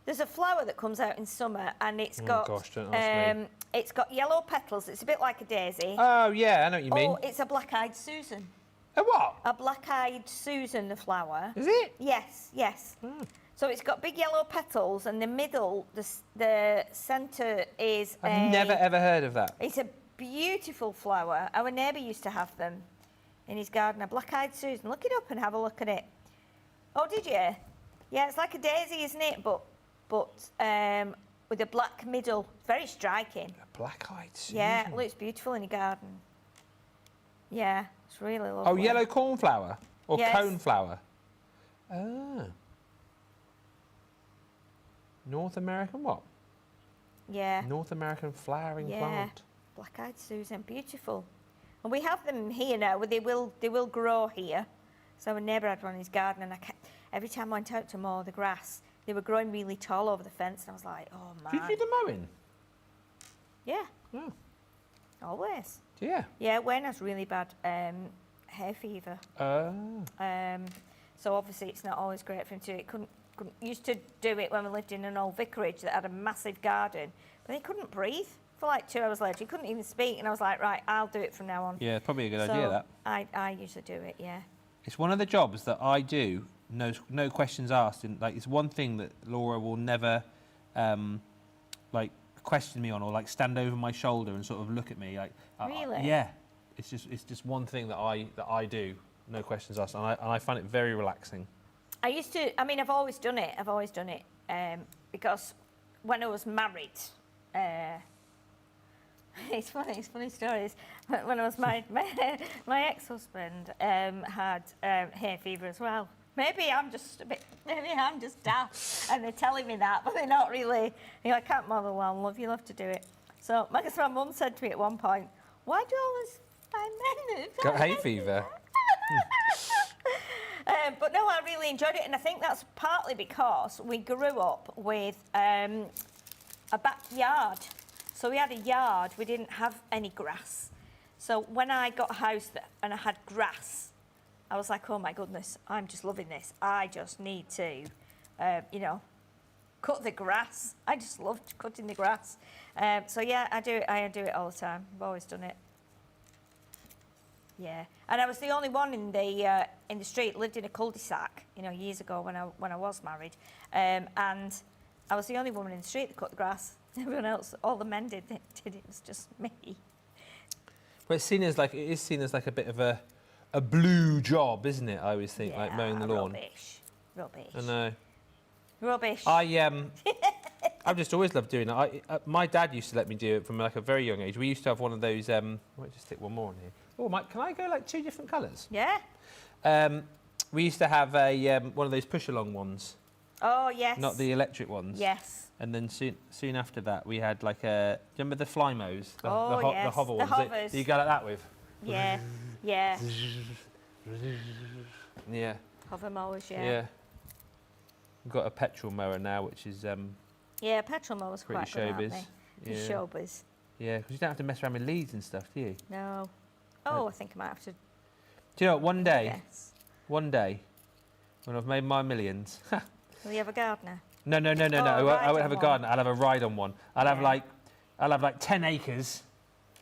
there's a flower that comes out in summer and it's got, gosh, don't ask me. It's got yellow petals. It's a bit like a daisy. Oh, yeah, I know what you mean. Oh, it's a black-eyed Susan. A what? A black-eyed Susan, the flower. Is it? Yes, yes. So it's got big yellow petals, and the middle, the centre is I've never ever heard of that. It's a beautiful flower. Our neighbour used to have them in his garden. A black-eyed Susan. Look it up and have a look at it. Oh, did you? Yeah, it's like a daisy, isn't it? But with a black middle. Very striking. A black-eyed Susan. Yeah, it looks beautiful in your garden. Yeah, it's really lovely. Oh, yellow cornflower or Yes. coneflower. Ah. North American what? Yeah. North American flowering Yeah. plant. Black-eyed Susan, beautiful. And we have them here now. They will grow here. So our neighbour had one in his garden, and every time I went out to mow the grass, they were growing really tall over the fence, and I was like, oh man. Do you do the mowing? Yeah, Oh, always. yeah. Yeah, Wayne has really bad hay fever. So obviously it's not always great for him to do it. Couldn't used to do it when we lived in an old vicarage that had a massive garden, but he couldn't breathe for like 2 hours later. He couldn't even speak, and I was like, right, I'll do it from now on. Yeah, probably a good So idea, that. I usually do it, yeah. It's one of the jobs that I do, no questions asked. And like, it's one thing that Laura will never, like, question me on, or like stand over my shoulder and sort of look at me. Like, Really? Yeah. It's just one thing that I do, no questions asked, and I find it very relaxing. I've always done it. Because when I was married, it's funny stories. When I was married, my ex-husband had hay fever as well. Maybe I'm just daft, and they're telling me that, but they're not really. I can't mow the lawn, love. You'll have to do it. So, my mum said to me at one point, "Why do you always find men who've Got hay fever. But no, I really enjoyed it, and I think that's partly because we grew up with a backyard. So we had a yard, we didn't have any grass. So when I got a house and I had grass, I was like, oh my goodness, I'm just loving this. I just need to, cut the grass. I just loved cutting the grass. So yeah, I do it all the time. I've always done it. Yeah, and I was the only one in the street. Lived in a cul-de-sac, years ago when I was married, and I was the only woman in the street that cut the grass. Everyone else, all the men did it. It was just me. Well, it is seen as like a bit of a blue job, isn't it? I always think, like mowing the lawn. Rubbish. I know. Rubbish. I've just always loved doing it. My dad used to let me do it from like a very young age. We used to have one of those. I might just stick one more in here. Oh, Mike, can I go like 2 different colours? Yeah. We used to have one of those push-along ones. Oh, yes. Not the electric ones. Yes. And then soon after that, we had like a. Do you remember the Flymos? The Yes. hover The ones. hovers. That you go like that with. Yeah. Yeah. Yeah. Hover mowers, yeah. Yeah. We've got a petrol mower now, which is Yeah, petrol mowers pretty quite good, aren't showbiz. they? Yeah. Showbiz. Yeah, because you don't have to mess around with leads and stuff, do you? No. Oh, I think I might have to. Do you know what? One day, Yes. when I've made my millions. Will you have a gardener? No. Oh, I ride won't have on a one. garden. I'll have a ride on one. I'll have Yeah. like 10 acres.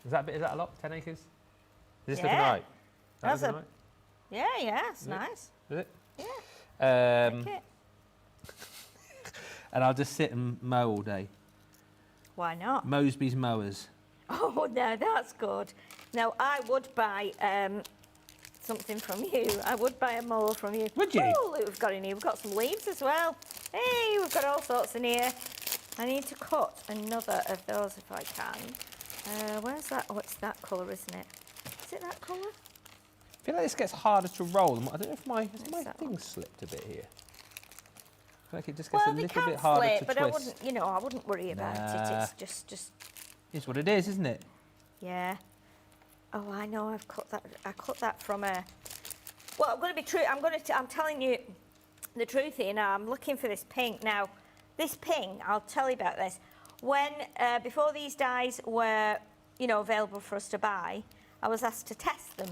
Is that a lot? 10 acres? Is this looking Yeah. all right? That's looking a- all Yeah, it's it? nice. right? Is it? Yeah. Like it. And I'll just sit and mow all day. Why not? Mosby's mowers. Oh, no, that's good. Now, I would buy something from you. I would buy a mower from you. Would you? Oh, look, we've got in here. We've got some leaves as well. Hey, we've got all sorts in here. I need to cut another of those if I can. Where's that? Oh, it's that colour, isn't it? Is it that colour? I feel like this gets harder to roll. I don't know if my that thing one? slipped a bit here. I feel like it just gets Well, a they little can bit harder slip, to but twist. I wouldn't worry about Nah. it. It's just, It's what it is, isn't it? yeah. Oh, I know. I've cut that. I cut that from a. Well, I'm going to be true. I'm telling you the truth here now. I'm looking for this pink now. This pink. I'll tell you about this. When before these dyes were, available for us to buy, I was asked to test them.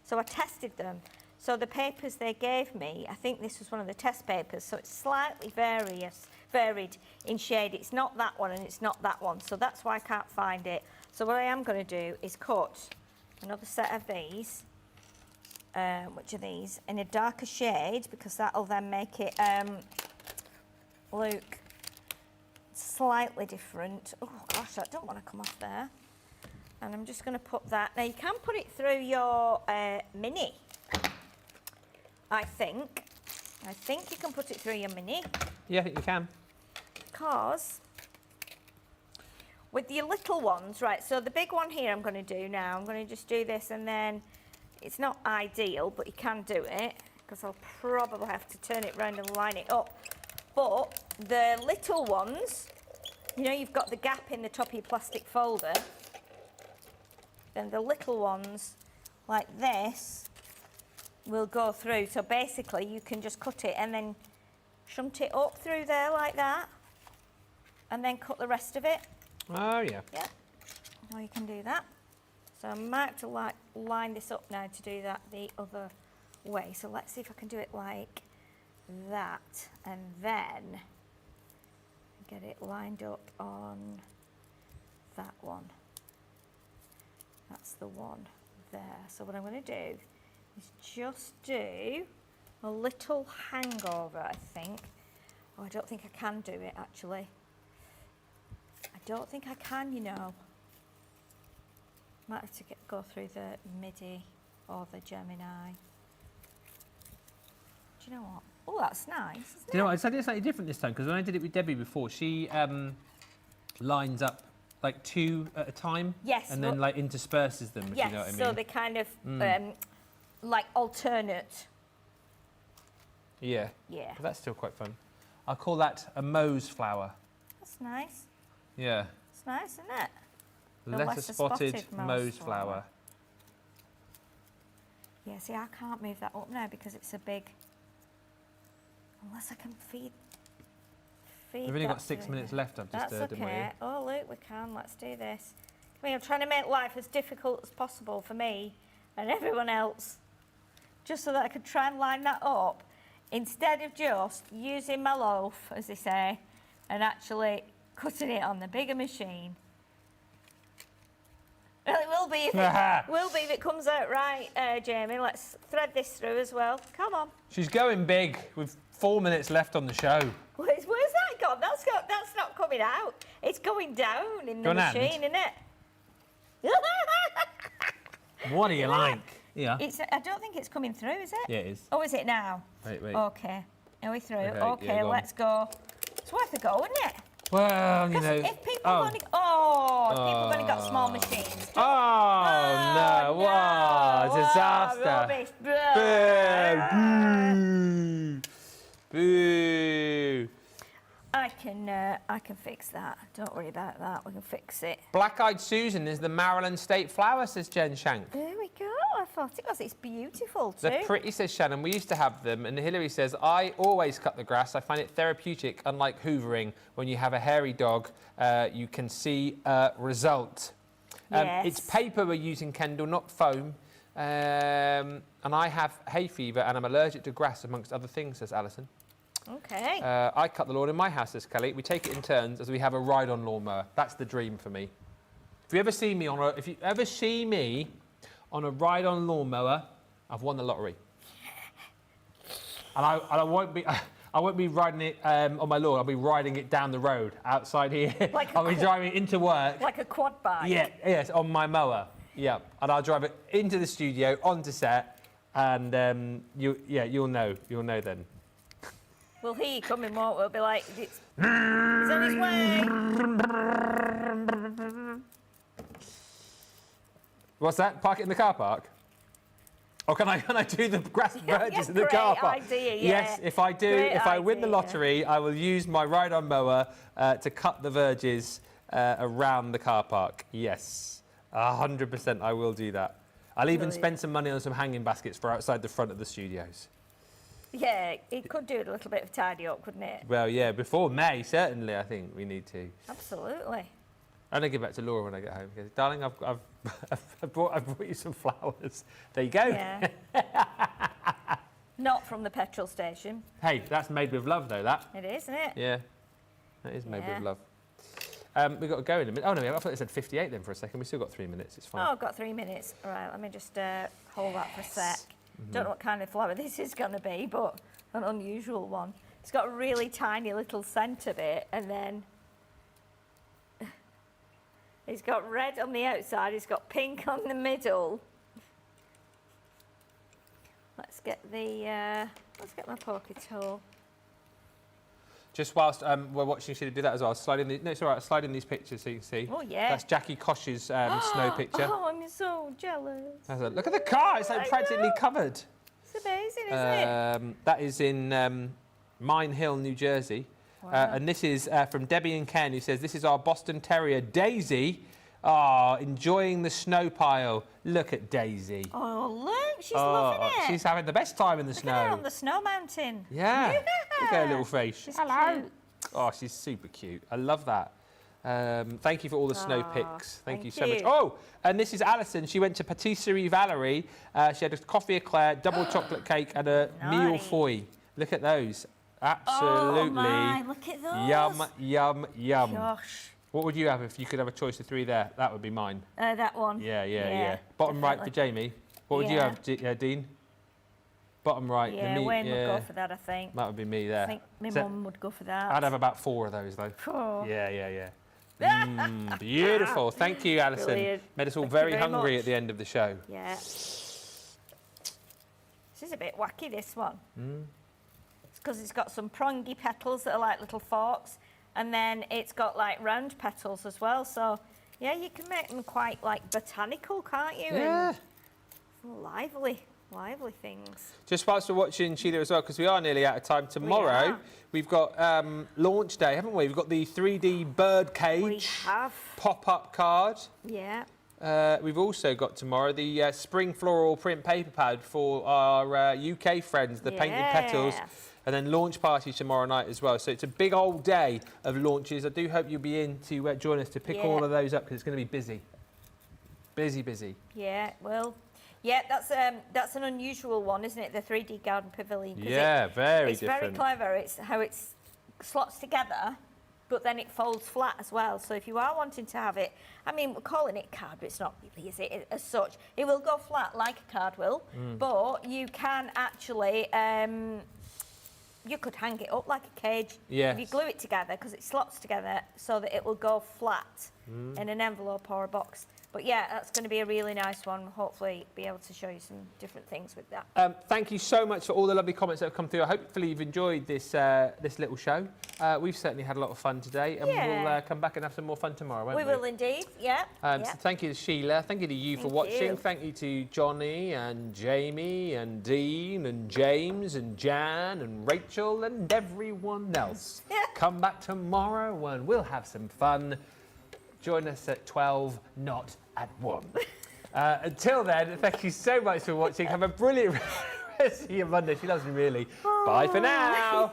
So I tested them. So the papers they gave me, I think this was one of the test papers. So it's slightly varied in shade. It's not that one and it's not that one. So that's why I can't find it. So what I am going to do is cut another set of these, which are these, in a darker shade, because that'll then make it look slightly different. Oh gosh, I don't want to come off there. And I'm just going to put that. Now you can put it through your mini. I think you can put it through your mini, Yeah, I think you can. because with your little ones, right, so the big one here I'm going to do now, I'm going to just do this, and then it's not ideal, but you can do it, because I'll probably have to turn it round and line it up. But the little ones, you've got the gap in the top of your plastic folder, then the little ones like this will go through. So basically you can just cut it and then shunt it up through there like that, and then cut the rest of it. Oh, yeah. Yeah, well, you can do that. So I might have to line this up now to do that the other way. So let's see if I can do it like that, and then get it lined up on that one. That's the one there. So what I'm going to do is just do a little hangover, I think. Oh, I don't think I can do it, actually. I don't think I can, Might have to go through the MIDI or the Gemini. Do you know what? Oh, that's nice, isn't Do you know what? I did slightly different this time, because when I did it with Debbie before, she lines up like 2 at a time. Yes. And then like intersperses them, if yes, you know what I mean. so they kind of like alternate. Yeah. Yeah. But that's still quite fun. I'll call that a Mose flower. That's nice. Yeah. It's nice, isn't it? The Lesser lesser spotted spotted Mose flower. flower. Yeah, see, I can't move that up now because it's a big... Unless I can feed We've only that got 6 through minutes there. left, I've just That's heard, haven't okay. we? Oh, look, we can. Let's do this. I mean, I'm trying to make life as difficult as possible for me and everyone else, just so that I could try and line that up, instead of just using my loaf, as they say, and actually cutting it on the bigger machine. Well, it will be if it comes out right, Jamie. Let's thread this through as well. Come on. She's going big with 4 minutes left on the show. Where's that gone? That's not coming out. It's going down in the machine, isn't it? What do you like? Yeah. I don't think it's coming through, is it? Yeah, it is. Oh, is it now? Wait. Okay. Are we through? Okay, yeah, go on. Let's go. It's worth a go, isn't it? Well, you 'Cause know. if people have only... Oh, if people have only got small machines. Oh, no. What? Whoa, Disaster. rubbish. Boo. Boo. can fix that. Don't worry about that. We can fix it. Black-Eyed Susan is the Maryland State flower, says Jen Shank. There we go. I thought it was. It's beautiful too. They're pretty, says Shannon. We used to have them. And Hilary says, I always cut the grass. I find it therapeutic, unlike hoovering. When you have a hairy dog, you can see a result. Yes. It's paper we're using, Kendall, not foam. And I have hay fever and I'm allergic to grass, amongst other things, says Alison. Okay. I cut the lawn in my house, says Kelly. We take it in turns as we have a ride-on lawnmower. That's the dream for me. If you ever see me on a ride-on lawnmower, I've won the lottery. And I won't be riding it on my lawn. I'll be riding it down the road outside here. I'll be driving it into work. Like a quad bike. Yeah, yes, on my mower. Yeah, and I'll drive it into the studio, onto set, and you'll know then. We'll hear you coming, won't we? We'll be like, he's on his way. What's that? Park it in the car park? Or can I do the grass verges in the car park? Idea, yeah. Yes, if I win the lottery, I will use my ride-on mower to cut the verges around the car park. Yes, 100% I will do that. I'll even spend some money on some hanging baskets for outside the front of the studios. Yeah, it could do a little bit of tidy up, couldn't it? Well, yeah, before May, certainly, I think we need to. Absolutely. I'm going to give back to Laura when I get home. Because, darling, I've brought you some flowers. There you go. Yeah. Not from the petrol station. Hey, that's made with love, though, that. It is, isn't it? Yeah, that is made with love. We've got to go in a minute. Oh, no, I thought it said 58 then for a second. We've still got 3 minutes. It's fine. Oh, I've got 3 minutes. All right, let me just hold that for a sec. Don't know what kind of flower this is going to be, but an unusual one. It's got a really tiny little centre bit, and then it's got red on the outside, it's got pink on the middle. Let's get my poker tool. Just whilst we're watching Sheila do that as well, it's all right, slide in these pictures so you can see. Oh, yeah. That's Jackie Kosh's snow picture. Oh, I'm so jealous. Look at the car, it's like practically covered. It's amazing, isn't it? That is in Mine Hill, New Jersey. Wow. And this is from Debbie and Ken, who says, this is our Boston Terrier, Daisy. Enjoying the snow pile. Look at Daisy. Oh, look, she's loving it. She's having the best time in the snow. Look at her on the snow mountain. Yeah. Look at her little face. She's Hello. cute. Oh, she's super cute. I love that. Thank you for all the snow pics. Thank you so much. you. Oh, and this is Alison. She went to Patisserie Valerie. She had a coffee eclair, double chocolate cake, and a meal foy. Look at those. Absolutely. Oh my, look at those. Yum, yum, yum. Gosh. What would you have if you could have a choice of 3 there? That would be mine. That one. Yeah. Bottom right for Jamie. What would you have, Dean? Bottom right. Yeah, Wayne would go for that, I think. That would be me there. I think my mum would go for that. I'd have about 4 of those, though. Oh. Yeah. Beautiful. Thank you, Alison. Brilliant. Made us all Thank very you very hungry much. at the end of the show. Yeah. This is a bit wacky, this one. It's because it's got some prongy petals that are like little forks, and then it's got like round petals as well. So, yeah, you can make them quite like botanical, can't you? Yeah. And lively things. Just whilst we're watching Sheila as well, because we are nearly out of time. Tomorrow, we've got launch day, haven't we? We've got the 3D bird cage. We have. Pop-up card. Yeah. We've also got tomorrow the spring floral print paper pad for our UK friends, the painted petals. And then launch party tomorrow night as well. So it's a big old day of launches. I do hope you'll be in to join us to pick all of those up, because it's going to be busy. Busy. Yeah, well, yeah, that's an unusual one, isn't it? The 3D garden pavilion. Yeah, very it's different. It's very clever. It's how it slots together, but then it folds flat as well. So if you are wanting to have it, I mean, we're calling it card, but it's not really, is it, as such? It will go flat like a card will, but you can actually... you could hang it up like a cage if you glue it together, because it slots together so that it will go flat in an envelope or a box. But yeah, that's going to be a really nice one. Hopefully be able to show you some different things with that. Thank you so much for all the lovely comments that have come through. Hopefully you've enjoyed this this little show. We've certainly had a lot of fun today, and we'll come back and have some more fun tomorrow, won't we? We will indeed, yeah. So thank you to Sheila, thank you to you for watching, thank you to Johnny and Jamie and Dean and James and Jan and Rachel and everyone else. Come back tomorrow and we'll have some fun. Join us at 12, not at 1. Until then, thank you so much for watching. Have a brilliant rest of your Monday. She loves me really. Bye for now.